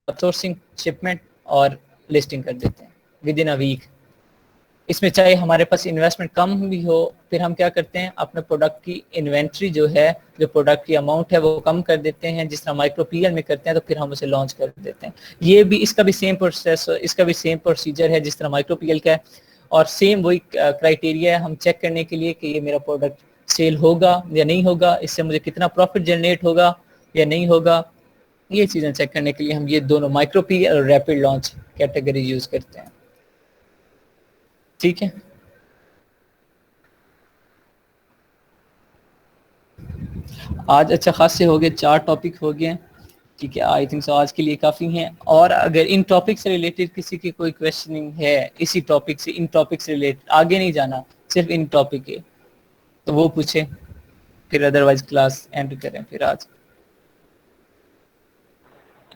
سورسنگ، شپمنٹ اور لسٹنگ کر دیتے ہیں ود ان اے ویک. اس میں چاہے ہمارے پاس انویسٹمنٹ کم بھی ہو، پھر ہم کیا کرتے ہیں اپنے پروڈکٹ کی انوینٹری جو ہے، جو پروڈکٹ کی اماؤنٹ ہے وہ کم کر دیتے ہیں، جس طرح مائکرو پی ایل میں کرتے ہیں، تو پھر ہم اسے لانچ کر دیتے ہیں. یہ بھی اس کا بھی سیم پروسیس، اس کا بھی سیم پروسیجر ہے جس طرح مائکرو پی ایل کا ہے، اور سیم وہی کرائٹیریا ہے ہم چیک کرنے کے لیے کہ یہ میرا پروڈکٹ سیل ہوگا یا نہیں ہوگا، اس سے مجھے کتنا پروفٹ جنریٹ ہوگا یا نہیں ہوگا. یہ چیزیں چیک کرنے کے لیے ہم یہ دونوں مائکرو پی ایل اور ریپڈ لانچ کیٹیگری یوز کرتے ہیں. ٹھیک ہے، آج اچھا خاصے ہو گئے، 4 ٹاپک ہو گئے. ٹھیک ہے، آئی تھنک سو آج کے لیے کافی ہیں. اور اگر ان ٹاپک سے ریلیٹڈ کسی کی کوئی کویشچننگ ہے، اسی ٹاپک سے، ان ٹاپک سے ریلیٹڈ، آگے نہیں جانا، صرف ان ٹاپک ہے، تو وہ پوچھیں، پھر ادروائز کلاس اینڈ کریں پھر آج.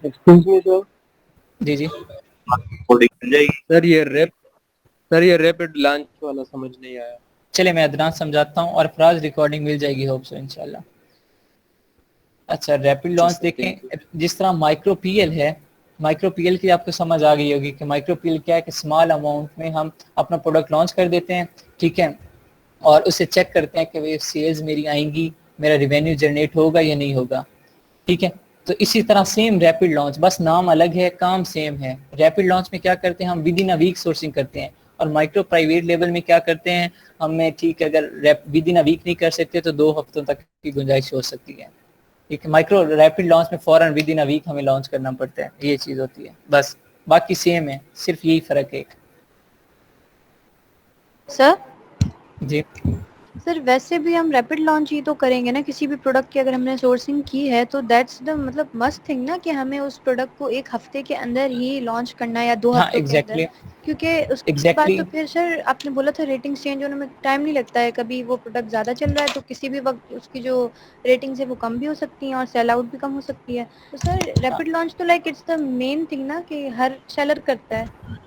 ایکسکیوز می سر. جی جی سر یہ ریپڈ لانچ والا سمجھ نہیں آیا. چلے میں ادنان سمجھاتا ہوں، اور فراز ریکارڈنگ مل جائے گی ہوپ سو انشاءاللہ. اچھا ریپڈ لانچ دیکھیں، جس طرح مائکرو پی ایل ہے، مائکرو پی ایل کی آپ کو سمجھ آ گئی ہوگی کہ مائکرو پی ایل کیا ہے کہ اسمال اماؤنٹ میں ہم اپنا پروڈکٹ لانچ کر دیتے ہیں. ٹھیک ہے، اور اسے چیک کرتے ہیں کہ وہ سیلز میری آئیں گی، میرا ریونیو جنریٹ ہوگا یا نہیں ہوگا. ٹھیک ہے، تو اسی طرح سیم ریپڈ لانچ، بس نام الگ ہے، کام سیم ہے. ریپڈ لانچ میں کیا کرتے ہیں ہم with in a week sourcing کرتے ہیں، اور مائکرو پرائیویٹ لیول میں کیا کرتے ہیں ہمیں، ٹھیک ہے، اگر ود ان اے ویک نہیں کر سکتے تو 2 ہفتوں تک کی گنجائش ہو سکتی ہے. ٹھیک ہے، مائکرو ریپڈ لانچ میں فوراً ود ان اے ویک ہمیں لانچ کرنا پڑتا ہے، یہ چیز ہوتی ہے. بس باقی سیم ہے، صرف یہی فرق ہے. سر جی سر ویسے بھی ہم ریپڈ لانچ ہی تو کریں گے نا کسی بھی پروڈکٹ کی. اگر ہم نے سورسنگ کی ہے تو دیٹس دا مطلب مسٹ تھنگ نا کہ ہمیں اس پروڈکٹ کو 1 ہفتے کے اندر ہی لانچ کرنا ہے یا 2 ہاں ہفتوں کے اندر. کیونکہ اس کے بعد تو پھر سر آپ نے بولا تھا ریٹنگز چینج ہونے میں ٹائم نہیں لگتا ہے. کبھی وہ پروڈکٹ زیادہ چل رہا ہے تو کسی بھی وقت اس کی جو ریٹنگز ہے وہ کم بھی ہو سکتی ہیں اور سیل آؤٹ بھی کم ہو سکتی ہے. تو سر ریپڈ لانچ تو like it's the main thing نا کہ ہر سیلر کرتا ہے.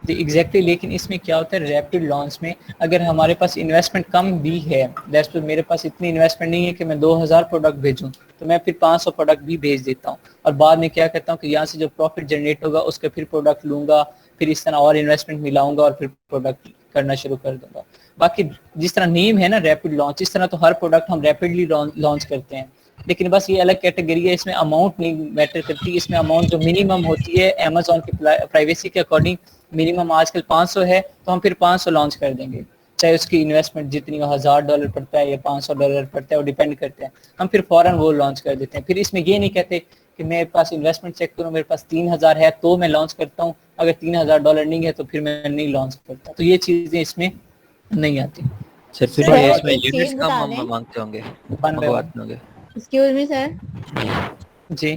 ایگزیکٹلی، لیکن اس میں کیا ہوتا ہے ریپڈ لانچ میں اگر ہمارے پاس انویسٹمنٹ کم بھی ہے، میرے پاس اتنی انویسٹمنٹ نہیں ہے کہ میں 2000 پروڈکٹ بھیجوں، تو میں پھر 500 پروڈکٹ بھی بھیج دیتا ہوں، اور بعد میں کیا کرتا ہوں کہ یہاں سے جو پروفٹ جنریٹ ہوگا اس کے پھر پروڈکٹ لوں گا، پھر اس طرح اور انویسٹمنٹ ملاؤں گا اور پھر پروڈکٹ کرنا شروع کر دوں گا. باقی جس طرح نیم ہے نا ریپڈ لانچ، اس طرح تو ہر پروڈکٹ ہم ریپڈلی لانچ کرتے ہیں. لیکن بس یہ الگ کیٹیگری ہے، اس میں اماؤنٹ نہیں میٹر کرتی. اس میں اماؤنٹ جو منیمم ہوتی ہے امیزون کی پرائیویسی کے اکارڈنگ منیمم آج کل 500 ہے، تو ہم پھر 500 لانچ کر دیں گے، چاہے اس کی انویسٹمنٹ جتنی ہو، $1000 پڑتا ہے یا $500 پڑتا ہے، وہ ڈیپینڈ کرتے ہیں. ہم پھر فوراً وہ لانچ کر دیتے ہیں. پھر اس میں یہ نہیں کہتے کہ میرے پاس انویسٹمنٹ چیک کروں، میرے پاس 3000 ہے تو میں لانچ کرتا ہوں، اگر $3000 نہیں ہے تو پھر میں نہیں لانچ کرتا. تو یہ چیزیں اس میں نہیں آتی. سر پھر سر یہ اس میں ایک یونٹس چیز کم بتا ہم دیں، مانگتے ہوں گے، ون بائی ون. منگواتے ہوں گے. ایکسکیوز می سر. جی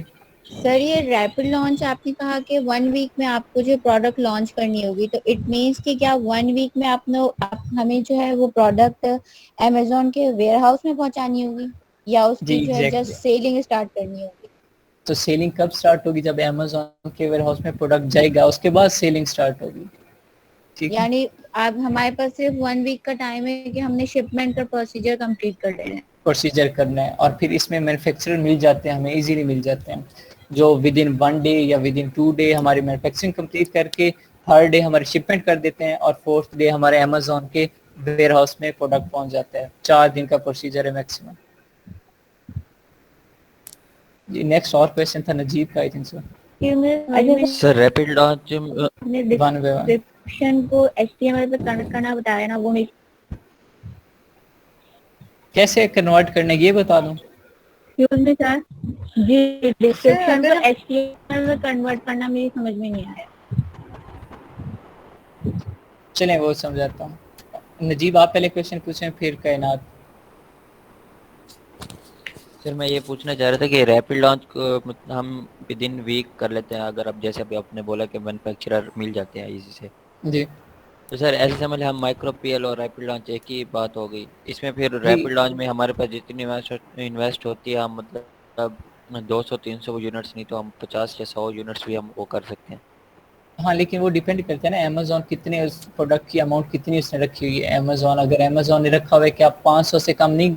سر یہ ریپڈ لانچ آپ نے کہا کہ 1 ویک میں آپ کو جو پروڈکٹ لانچ کرنی ہوگی، تو اٹ مینس کہ کیا 1 ویک میں آپ ہمیں جو ہے وہ پروڈکٹ امیزون کے ویئر ہاؤس میں پہنچانی ہوگی، یا اس جی کی جو ہے ایگزیکٹلی. جسٹ سیلنگ اسٹارٹ کرنی ہوگی؟ تو سیلنگ کب سٹارٹ ہوگی؟ جب امیزون کے ویئر ہاؤس میں پروڈکٹ جائے گا اس کے بعد سیلنگ سٹارٹ ہوگی. ٹھیک ہے، یعنی اب ہمارے پاس صرف 1 ویک کا ٹائم ہے کہ ہم نے شپمنٹ کا پروسیجر کمپلیٹ کر لینا ہے. پروسیجر کرنا ہے، اور پھر اس میں مینوفیکچرر مل جاتے ہیں، ہمیں ایزیلی مل جاتے ہیں، جو ود ان 1 ڈے یا ود ان 2 ڈے ہماری مینوفیکچرنگ کمپلیٹ کر کے 3rd ڈے ہماری شپمنٹ کر دیتے ہیں، اور 4th ڈے ہمارے امیزون کے ویئر ہاؤس میں پروڈکٹ پہنچ جاتا ہے. 4 دن کا پروسیجر ہے میکسیمم. جی نیکسٹ اور کویشچن تھا نجیب کا، I think so. Sir rapid launch one by one. Description کو HTML پہ کنورٹ کرنا بتایا نا، وہ نہیں. کیسے کنورٹ کرنے یہ بتا دوں؟ سر جی سر ڈسکرپشن اگر کو HTML میں کنورٹ کرنا میری سمجھ میں نہیں آیا. چلیں وہ سمجھاتا ہوں. نجیب آپ پہلے کویشچن پوچھیں پھر کائنات. سر میں یہ پوچھنا چاہ رہا تھا کہ ریپڈ لانچ ہم ود ان ویک کر لیتے ہیں، اگر اب جیسے ابھی آپ نے بولا کہ مینوفیکچرر مل جاتے ہیں ایزی سے، جی تو سر ایسے سمجھ ہم مائکرو پی ایل اور ریپڈ لانچ ایک ہی بات ہو گئی. اس میں پھر جی ریپڈ لانچ میں ہمارے پاس جتنی انویسٹ ہوتی ہے ہم مطلب 200-300 یونٹس نہیں تو ہم 50 یا 100 یونٹس بھی ہم وہ کر سکتے ہیں. ہاں لیکن وہ ڈیپینڈ کرتا ہے نا امیزون کتنے اس پروڈکٹ کی اماؤنٹ کتنی اس نے رکھی ہوئی ہے. امیزون اگر امیزون نے رکھا ہوا ہے کہ آپ 500 سے کم نہیں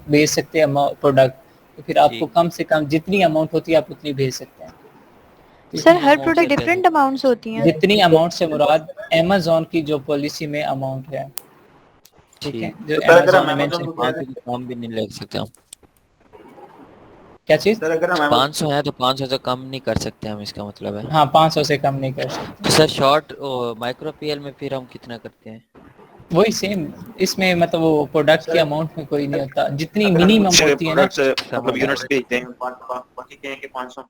بیچ سکتے پروڈکٹ, تو پھر آپ جی کو کم سے کم جتنی اماؤنٹ ہوتی ہے آپ اتنی بھیج سکتے ہیں. ٹھیک سر ہے, اتنی ہر اماؤنٹ پروڈکٹ سے کیسے؟ ڈفرینٹ اماؤنٹس ہوتی ہیں. جتنی اماؤنٹ سے مراد امیزون کی جو پالیسی میں اماؤنٹ ہے, ٹھیک ہے, ٹھیک. جو تو سر اگر امیزون ہم نے امیزون مینشن کو کیا. کہہ 500 دیں سے کم بھی نہیں لے سکتے ہم. کیا چیز؟ سر اگر ہم 500 ہے تو 500 سے کم نہیں کر سکتے ہم, اس کا مطلب ہے. ہاں 500 سے کم نہیں کر سکتے. تو سر شارٹ مائکرو پی ایل میں پھر ہم کتنا کرتے ہیں؟ وہی سیم اس میں مطلب وہ پروڈکٹ کی اماؤنٹ میں کوئی نہیں ہوتا, جتنی اگر ہم منیمم کچھ ہوتی ہے نا. پروڈکٹس مطلب یونٹس بھیجتے ہیں باقی کہیں کہ 500.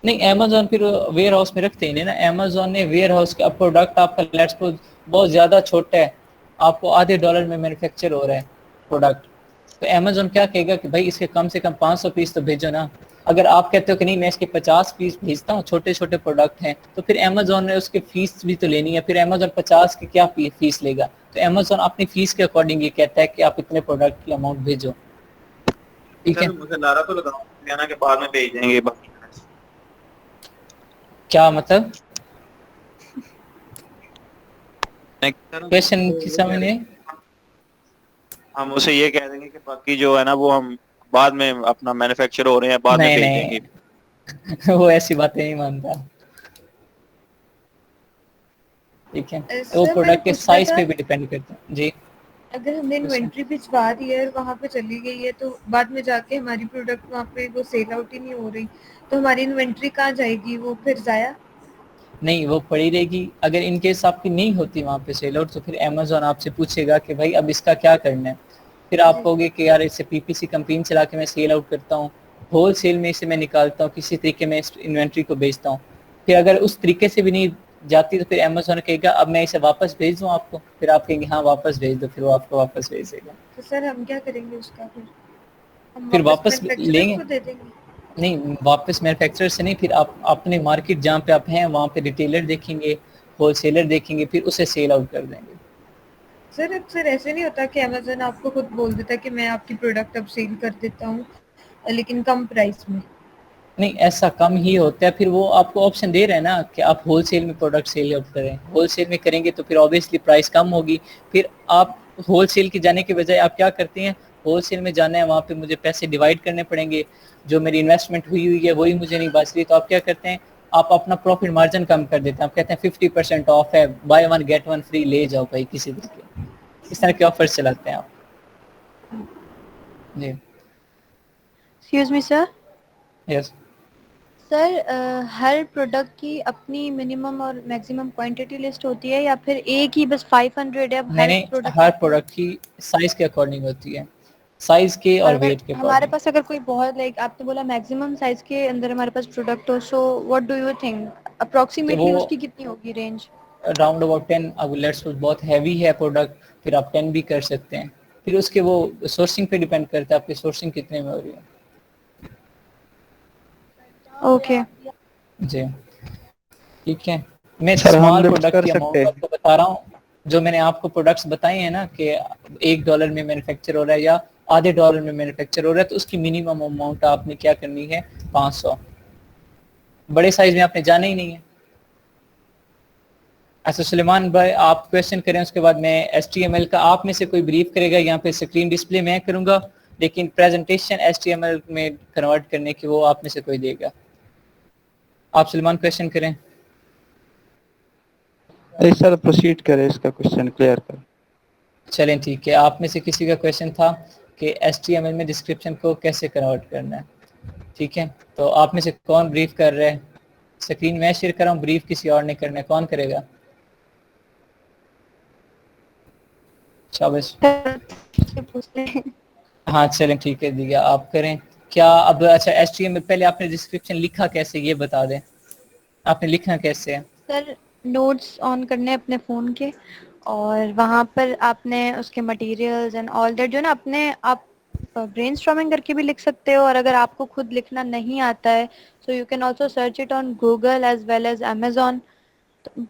نہیں امیزون پھر ویئر ہاؤس میں رکھتے ہی نہیں نا. امیزون نے ویئر ہاؤس کا پروڈکٹ آپ کا لیٹس سپوز بہت زیادہ چھوٹا ہے, آپ کو آدھے ڈالر میں مینوفیکچر ہو رہا ہے پروڈکٹ, تو امیزون کیا کہے گا کہ بھائی اس کے کم سے کم 500 پیس تو بھیجو نا. اگر آپ کہتے ہو کہ نہیں میں اس کے 50 پیس بھیجتا ہوں, چھوٹے چھوٹے پروڈکٹ ہیں, تو پھر امیزون نے اس کے فیس بھی تو لینی ہے. پھر امیزون 50 کی کیا فیس لے گا؟ تو امیزون اپنی فیس کے اکارڈنگ یہ کہتا ہے کہ آپ اتنے پروڈکٹ کی اماؤنٹ بھیجو. ٹھیک ہے, سر مجھے نعرہ تو لگاؤں ہریانہ کے بعد میں بھیج دیں گے باقی یونٹس. کیا مطلب سر ہم کوشچن اسے کی یہ کہہ سمجھ رہے نہیں. ہیں ہم اسے یہ کہہ دیں گے کہ باقی جو ہے نا وہ ہم بعد میں اپنا مینوفیکچر ہو رہے ہیں بعد میں نہیں بھیج دیں گے. نہیں وہ ایسی باتیں نہیں مانتا. ٹھیک ہے, وہ سر میں نے پروڈکٹ کے پوچھنا سائز تھا پہ بھی ڈیپینڈ کرتا ہے. جی اگر ہم نے انوینٹری بھجوا دی ہے اور وہاں پہ چلی گئی ہے تو بعد میں جا کے ہماری پروڈکٹ وہاں پہ وہ سیل آؤٹ ہی نہیں ہو رہی, تو ہماری انوینٹری کہاں جائے گی؟ وہ پھر ضائع. نہیں وہ پڑی رہے گی. اگر ان کیس آپ کی نہیں ہوتی وہاں پہ سیل آؤٹ, تو پھر امیزون آپ سے پوچھے گا کہ بھائی اب اس کا کیا کرنا ہے. پھر آپ جی کہو گے کہ یار اسے پی پی سی کمپنی چلا کے میں سیل آؤٹ کرتا ہوں, ہول سیل میں اسے میں نکالتا ہوں, کسی طریقے میں اس انوینٹری کو بیچتا ہوں. پھر اگر اس طریقے سے بھی نہیں جاتی تو پھر امیزون کہے گا اب میں اسے واپس بھیج دوں آپ کو. پھر آپ کہیں گے ہاں واپس بھیج دو, پھر وہ آپ کو واپس بھیج دے گا. تو سر ہم کیا کریں گے اس کا؟ پھر ہم پھر واپس واپس مینوفیکچرر لیں گے, کو دے دیں گے؟ نہیں واپس مینوفیکچرر سے نہیں, پھر آپ اپنے مارکیٹ جہاں پہ آپ ہیں وہاں پہ ریٹیلر دیکھیں گے, ہول سیلر دیکھیں گے, پھر اسے سیل آؤٹ کر دیں گے. سر اکثر ایسے نہیں ہوتا کہ امیزون آپ کو خود بول دیتا کہ میں آپ کی پروڈکٹ اب سیل کر دیتا ہوں لیکن کم پرائس میں؟ نہیں ایسا کم ہی ہوتا ہے. پھر وہ آپ کو آپشن دے رہے ہیں نا کہ آپ ہول سیل میں پروڈکٹ سیل آؤٹ کریں. ہول سیل میں کریں گے تو پھر obviously پرائس کم ہوگی. پھر آپ ہول سیل کی جانے کے بجائے آپ کیا کرتے ہیں, ہول سیل میں جانا ہے وہاں پہ مجھے پیسے ڈیوائڈ کرنے پڑیں گے, جو میری انویسٹمنٹ ہوئی ہے وہی مجھے نہیں بچ رہی. تو آپ کیا کرتے ہیں, آپ اپنا پروفٹ مارجن کم کر دیتے ہیں. آپ کہتے ہیں 50% آف ہے, buy one get one free, لے جاؤ بھائی کسی طریقے. اس طرح کے آفرز چلاتے ہیں آپ. جی ایکسکیوز می سر. یس. سر ہر پروڈکٹ کی اپنی منیمم اور میکسیمم کوانٹٹی لسٹ ہوتی ہے یا پھر ایک ہی بس 500 ہے نہیں ہر نہیں, پروڈکٹ ہر آپ کو؟ پروڈکٹ کی سائز کے اکارڈنگ ہوتی ہے, سائز کے اور اور اگر ویٹ کے ہمارے اکارڈنگ. پاس اگر کوئی بہت لائک آپ نے بولا میکسیمم سائز کے اندر ہمارے پاس پروڈکٹ ہو, so what do you think تو اپروکسیمیٹلی اس وہ کی کتنی ہوگی رینج؟ Round about 10. اب لیٹس بہت ہیوی ہے پروڈکٹ, پھر آپ 10 بھی کر سکتے ہیں. پھر اس کے وہ سورسنگ پہ ڈیپینڈ کرتا ہے آپ کی سورسنگ کتنے میں ہو رہی ہے. اوکے. جی ٹھیک ہے. میں سر ہم اسمال لسٹ پروڈکٹ کر کی سکتے اماؤنٹ ہیں. آپ کو بتا رہا ہوں. جو میں نے آپ کو پروڈکٹس بتائے ہیں نا کہ $1 میں مینوفیکچر ہو رہا ہے یا آدھے ڈالر میں مینوفیکچر ہو رہا ہے, تو اس کی منیمم اماؤنٹ آپ نے کیا کرنی ہے, 500. بڑے سائز میں آپ نے جانا ہی نہیں ہے. اچھا سلیمان بھائی آپ کویشچن کریں, اس کے بعد میں HTML کا آپ میں سے کوئی بریف کرے گا. یہاں پہ اسکرین ڈسپلے میں کروں گا, لیکن پریزنٹیشن HTML میں کنورٹ کرنے کی وہ آپ میں سے کوئی دے گا. آپ سلمان کویشچن کریں. سر پروسیڈ کرے, اس کا کوشچن کلیئر کر. چلیں ٹھیک ہے. آپ میں سے کسی کا کویشچن تھا کہ HTML میں ڈسکرپشن کو کیسے کنورٹ کرنا ہے. ٹھیک ہے, تو آپ میں سے کون بریف کر رہے ہیں؟ اسکرین میں شیئر کر رہا ہوں, بریف کسی اور نے کرنا ہے, کون کرے گا؟ شاباش. ہاں چلیں ٹھیک ہے دیگا, آپ کریں. کیا اب اچھا HTML پہلے آپ نے ڈسکرپشن لکھا کیسے یہ بتا دیں, آپ نے لکھنا کیسے ہے؟ سر نوٹس آن کرنے اپنے فون کے, اور وہاں پر آپ نے اس کے مٹیریلز اینڈ آل دیٹ جو نا اپنے آپ برین اسٹارمنگ کر کے بھی لکھ سکتے ہو, اور اگر آپ کو خود لکھنا نہیں آتا ہے so you can also search it on Google as well as Amazon.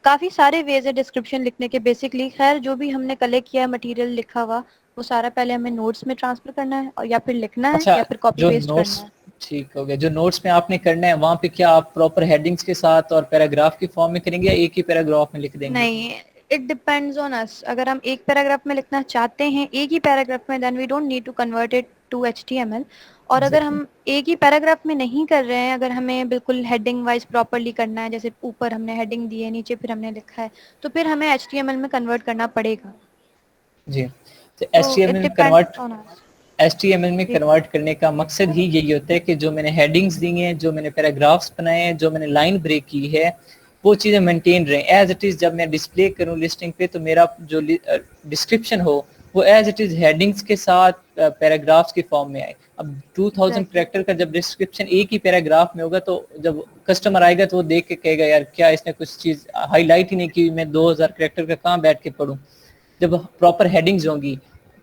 کافی سارے ویز ہے ڈسکرپشن لکھنے کے. بیسکلی خیر جو بھی ہم نے کلیکٹ کیا ہے مٹیریل لکھا ہوا وہ سارا پہلے ہمیں نوٹس میں ٹرانسفر کرنا ہے اور یا پھر لکھنا ہے اچھا یا پھر کاپی جو پیسٹ نوٹس کرنا ہے. ٹھیک ہو گیا, جو نوٹس میں آپ نے کرنا ہے وہاں پہ کیا آپ پراپر ہیڈنگز کے ساتھ اور پیراگراف کی فارم میں کریں گے یا ایک ہی پیراگراف میں لکھ دیں گے؟ نہیں, اٹ ڈپینڈز آن اس. اگر ہم ایک پیراگراف میں لکھنا چاہتے ہیں ایک ہی پیراگراف میں then we don't need to convert it to HTML. اور اگر Exactly. ہم ایک ہی پیراگراف میں نہیں کر رہے ہیں, اگر ہمیں بالکل ہیڈنگ وائز پراپرلی کرنا ہے, جیسے اوپر ہم نے ہیڈنگ دی ہے نیچے پھر ہم نے لکھا ہے, تو پھر ہمیں HTML میں کنورٹ کرنا پڑے گا. جی, تو تو اٹ ڈپینڈز آن اس. HTML میں کنورٹ کرنے کا مقصد ہی یہی ہوتا ہے کہ جو میں نے ہیڈنگز دی ہیں, جو میں نے پیراگرافس بنائے ہیں, جو میں نے لائن بریک کی ہے, وہ چیزیں مینٹین رہیں ایز اٹ از. جب میں ڈسپلے کروں لسٹنگ پہ تو میرا جو ڈسکرپشن ہو وہ ایز اٹ از ہیڈنگز کے ساتھ پیراگرافس کی فارم میں آئے. اب 2000 کریکٹر کا جب ڈسکرپشن ایک ہی پیراگراف میں ہوگا تو جب کسٹمر آئے گا تو وہ دیکھ کے کہے گا یار کیا اس نے کچھ چیز ہائی لائٹ ہی نہیں کی, میں 2000 کریکٹر کا کہاں بیٹھ کے پڑھوں. جب پراپر ہیڈنگز ہوں گی,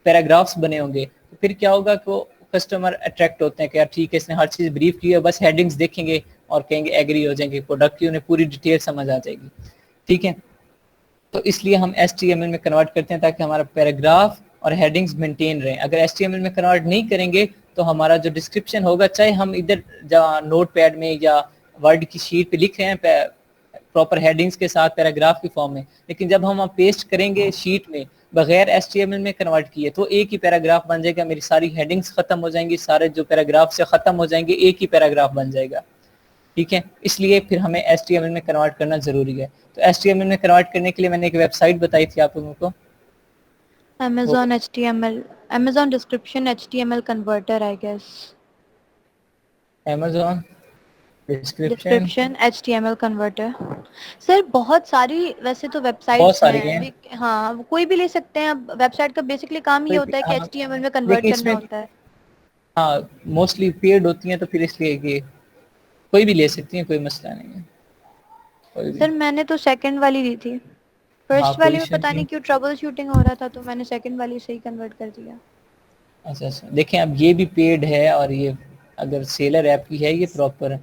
پیراگرافس بنے ہوں گے, تو پھر کیا ہوگا کہ وہ کسٹمر اٹریکٹ ہوتے ہیں کہ یار ٹھیک ہے اس نے ہر چیز بریف کی ہے, بس ہیڈنگز دیکھیں گے اور کہیں گے ایگری ہو جائیں گے, پروڈکٹ کی انہیں پوری ڈیٹیل سمجھ آ جائے گی. ٹھیک ہے, تو اس لیے ہم HTML میں کنورٹ کرتے ہیں تاکہ ہمارا پیراگراف اور ہیڈنگز مینٹین رہیں. اگر HTML میں کنورٹ نہیں کریں گے تو ہمارا جو ڈسکرپشن ہوگا, چاہے ہم ادھر نوٹ پیڈ میں یا ورڈ کی شیٹ پہ لکھ رہے ہیں پراپر ہیڈنگز کے ساتھ پیراگراف کی فارم میں, لیکن جب ہم پیسٹ کریں گے شیٹ میں بغیر HTML میں کنورٹ کیے تو ایک ہی پیراگراف بن جائے گا, میری ساری ہیڈنگز ختم ہو جائیں گی, سارے جو پیراگراف سے ختم ہو جائیں گے, ایک ہی پیراگراف بن جائے گا. ٹھیک ہے, اس لیے پھر ہمیں HTML میں کنورٹ کرنا ضروری ہے. تو HTML میں کنورٹ کرنے کے لیے میں نے ایک ویب سائٹ بتائی تھی آپ لوگوں کو, Amazon HTML, Amazon description HTML converter I guess. Amazon description HTML converter. Sir بہت ساری ویسے تو ویب بہت سائٹس ساری ہیں, ہیں, ہاں کوئی بھی لے سکتے ہیں. اب ویب سائٹ کا بیسکلی کام یہ ہوتا ہے کہ HTML میں کنورٹ لیکن اس کرنا میں ہوتا ہے. ہاں موسٹلی پیڈ ہوتی ہیں, تو پھر اس لیے کہ کوئی بھی لے سکتی ہیں, کوئی مسئلہ نہیں ہے. کوئی بھی سر میں نے تو سیکنڈ والی لی تھی, ہاں فرسٹ والی میں پوزیشن پتہ کی. نہیں کیوں ٹربل شوٹنگ ہو رہا تھا تو میں نے سیکنڈ والی سے ہی کنورٹ کر دیا. اچھا اچھا, دیکھیں اب یہ بھی پیڈ ہے اور یہ اگر سیلر ایپ کی ہے یہ پراپر ہے.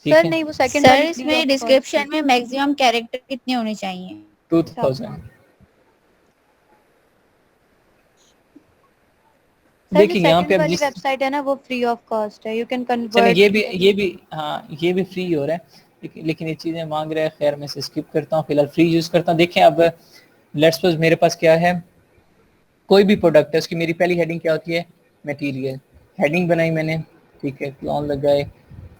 سر ٹھیک ہے, نہیں وہ سیکنڈ سر والی اس فری میں آف کاسٹ تھی. ڈسکرپشن میں میکسیمم کیریکٹر کتنے ہونے چاہیے؟ 2000. سر جو دیکھیں یہاں پہ سیکنڈ اب والی ویب سائٹ ہے نا وہ فری آف کاسٹ ہے, یو کین چلیں کنورٹ. یہ بھی ہاں یہ بھی فری ہو رہا ہے, لیکن یہ چیزیں مانگ رہے ہیں. خیر میں سے اسکپ کرتا ہوں, فی الحال فری یوز کرتا ہوں. دیکھیں اب لیٹس سپوز میرے پاس کیا ہے, کوئی بھی پروڈکٹ ہے, اس کی میری پہلی ہیڈنگ کیا ہوتی ہے, مٹیریل. ہیڈنگ بنائی میں نے, ٹھیک ہے, کلون لگائے,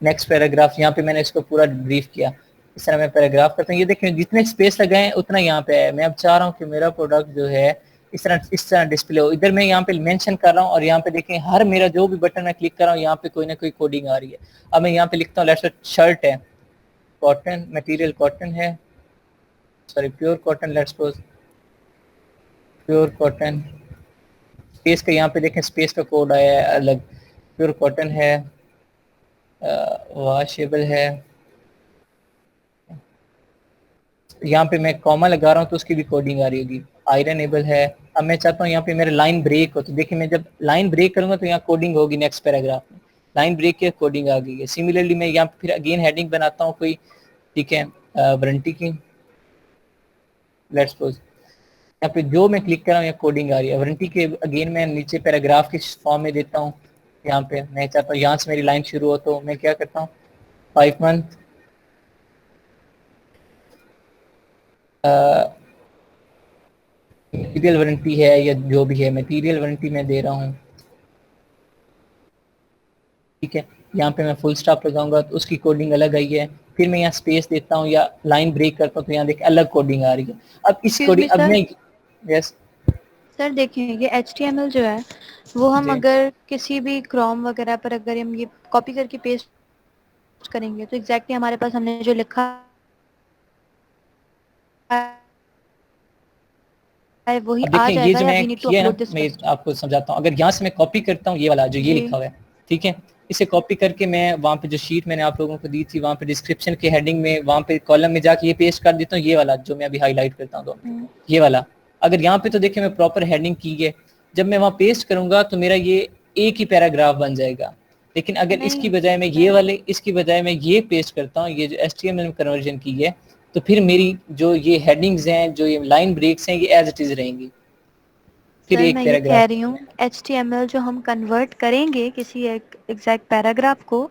نیکسٹ پیراگراف, یہاں پہ میں نے اس کو پورا بریف کیا. اس طرح میں پیراگراف کرتا ہوں. یہ دیکھیں جتنے اسپیس لگائے اتنا یہاں پہ ہے. میں اب چاہ رہا ہوں کہ میرا پروڈکٹ جو ہے اس طرح ڈسپلے ہو. ادھر میں یہاں پہ مینشن کر رہا ہوں اور یہاں پہ دیکھیں ہر میرا جو بھی بٹن میں کلک کر رہا ہوں یہاں پہ کوئی نہ کوئی کوڈنگ آ رہی ہے. اب میں یہاں پہ لکھتا ہوں لیٹس شرٹ ہے, کاٹن, مٹیریل کاٹن ہے, sorry pure cotton, let's suppose pure cotton. Space کا یہاں پہ دیکھیں اسپیس کا کوڈ آیا ہے الگ. پیور کاٹن ہے, واشیبل ہے, یہاں پہ میں کاما لگا رہا ہوں تو اس کی بھی کوڈنگ آ رہی ہوگی. آئرنیبل ہے. اب میں چاہتا ہوں یہاں پہ میرا لائن بریک ہو, تو دیکھیں میں جب لائن بریک کروں گا تو یہاں کوڈنگ ہوگی نیکسٹ پیراگراف میں. لائن بریک کی کوڈنگ آ گئی ہے. سملرلی میں یہاں پھر اگین ہیڈنگ بناتا ہوں کوئی, ٹھیک ہے, وارنٹی کی, لیٹس سپوز یہاں پہ جو میں کلک کر رہا ہوں یہاں کوڈنگ آ رہی ہے. وارنٹی کے اگین میں نیچے پیراگراف کی فارم میں دیتا ہوں. یہاں پہ میں چاہتا ہوں یہاں سے میری لائن شروع ہو, تو میں کیا کرتا ہوں 5 month مٹیریل وارنٹی ہے یا جو بھی ہے, مٹیریل وارنٹی میں دے رہا ہوں. ٹھیک ہے, یہاں پہ میں فل سٹاپ لگاؤں گا تو اس کی کوڈنگ الگ آئی ہے. پھر میں یہاں اسپیس دیتا ہوں یا لائن بریک کرتا ہوں تو یہاں دیکھ الگ کوڈنگ آ رہی ہے. اب اس ایکسکیوز می کوڈنگ اب سر, میں یس سر دیکھیں یہ HTML جو ہے وہ ہم جی اگر کسی بھی کروم وغیرہ پر اگر ہم یہ کاپی کر کے پیسٹ کریں گے تو ایگزیکٹلی ہمارے پاس ہم نے جو لکھا وہی اب آ دیکھیں جائے یہ گا جو یا میں وی نیڈ ٹو کیا ہے نا, اپلوڈ دس میں فرسٹ. آپ کو سمجھاتا ہوں. اگر یہاں سے میں کاپی کرتا ہوں یہ والا جو یہ جی لکھا ہوا ہے, ٹھیک ہے, اسے کاپی کر کے میں وہاں پہ جو شیٹ میں نے آپ لوگوں کو دی تھی وہاں پہ ڈسکرپشن کے ہیڈنگ میں وہاں پہ کالم میں جا کے یہ پیسٹ کر دیتا ہوں, یہ والا جو میں ابھی ہائی لائٹ کرتا ہوں یہ والا. اگر یہاں پہ تو دیکھیں میں پراپر ہیڈنگ کی ہے, جب میں وہاں پیسٹ کروں گا تو میرا یہ ایک ہی پیراگراف بن جائے گا. لیکن اگر اس کی نہیں بجائے میں یہ سر, والے اس کی بجائے میں یہ پیسٹ کرتا ہوں, یہ جو HTML میں کنورژن کی ہے تو پھر میری جو یہ ہیڈنگز ہیں, جو یہ لائن بریکس ہیں, یہ ایز اٹ از رہیں گی. پھر سر ایک میں یہ پیراگراف کہہ رہی ہوں HTML جو ہم کنورٹ کریں گے کسی ایک ایگزیکٹ پیراگراف کو,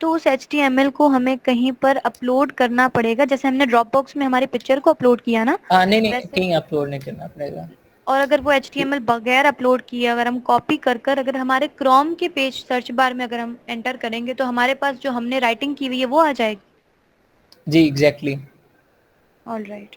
تو اس HTML کو ہمیں کہیں پر اپلوڈ کرنا پڑے گا, جیسے ہم نے ڈراپ باکس میں ہماری پکچر کو اپلوڈ کیا نا, نہیں ویسے. کہیں اپلوڈ نہیں کرنا پڑے گا. اور اگر وہ HTML بغیر اپلوڈ کیے اگر ہم کاپی کر اگر ہمارے کروم کے پیج سرچ بار میں اگر ہم انٹر کریں گے تو ہمارے پاس جو ہم نے رائٹنگ کی ہوئی ہے وہ آ جائے گی. جی ایگزیکٹلی. All right.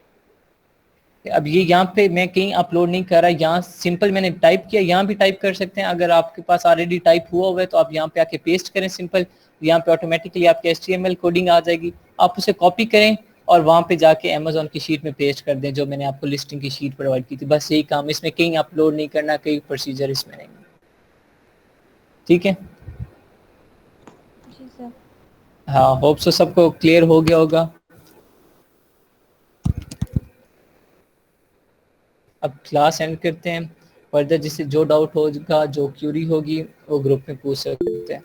اب یہ یہاں پہ میں کہیں اپلوڈ نہیں کر رہا, یہاں سمپل میں نے ٹائپ کیا, یہاں بھی ٹائپ کر سکتے ہیں. اگر آپ کے پاس آلریڈی ٹائپ ہوا ہوا ہے تو آپ یہاں پہ آ کے پیسٹ کریں سمپل, یہاں پہ آٹومیٹکلی آپ کے HTML کوڈنگ آ جائے گی. آپ اسے کاپی کریں اور وہاں پہ جا کے Amazon کی شیٹ میں پیسٹ کر دیں جو میں نے آپ کو لسٹنگ کی شیٹ پرووائڈ کی تھی. بس یہی کام, اس میں کہیں اپلوڈ نہیں کرنا, کہیں پروسیجر اس میں نہیں. ٹھیک ہے. جی سر. ہاں ہوپ سو سب کو کلیئر ہو گیا ہوگا. اب کلاس اینڈ کرتے ہیں. فردر جس سے جو ڈاؤٹ ہوگا, جو کیوری ہوگی, وہ گروپ میں پوچھ سکتے ہیں.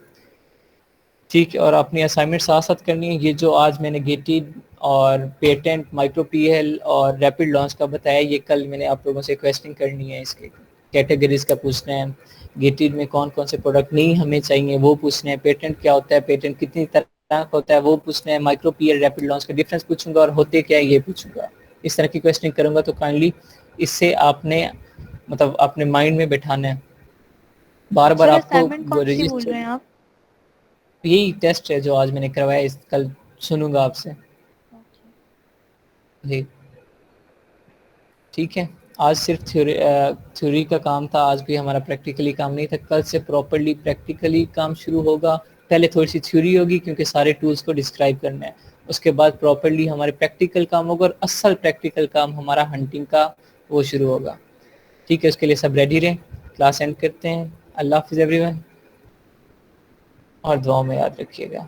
ٹھیک ہے. اور اپنی اسائنمنٹ ساتھ ساتھ کرنی ہے. یہ جو آج میں نے گیٹڈ اور پیٹنٹ, مائکرو پی ایل اور ریپڈ لانچ کا بتایا, یہ کل میں نے آپ لوگوں سے کویسچن کرنی ہے. اس کے کیٹیگریز کا پوچھنا ہے, گیٹڈ میں کون کون سے پروڈکٹ نہیں ہمیں چاہیے وہ پوچھنا ہے, پیٹنٹ کیا ہوتا ہے, پیٹنٹ کتنی طرح ہوتا ہے وہ پوچھنا ہے, micro P L rapid launch کا ڈفرینس پوچھوں گا, اور ہوتے کیا ہے یہ پوچھوں گا. اس طرح کی کویسچن کروں گا. تو کائنڈلی اس سے آپ نے مطلب اپنے مائنڈ میں بٹھانا ہے. بار بار سر آپ کو اسائنمنٹ کون سی بول رجسٹر, رہے ہیں آپ؟ یہی ٹیسٹ ہے جو آج میں نے کروایا, اس کل سنوں گا آپ سے. جی ٹھیک ہے. آج صرف تھیوری کا کام تھا, آج بھی ہمارا پریکٹیکلی کام نہیں تھا. کل سے پراپرلی پریکٹیکلی کام شروع ہوگا. پہلے تھوڑی سی تھیوری ہوگی کیونکہ سارے ٹولز کو ڈسکرائب کرنا ہے. اس کے بعد پراپرلی ہمارے پریکٹیکل کام ہوگا, اور اصل پریکٹیکل کام ہمارا ہنٹنگ کا وہ شروع ہوگا. ٹھیک ہے. اس کے لیے سب ریڈی رہیں. کلاس اینڈ کرتے ہیں. اللہ حافظ ایوری ون, اور دعاؤں میں یاد رکھیے گا.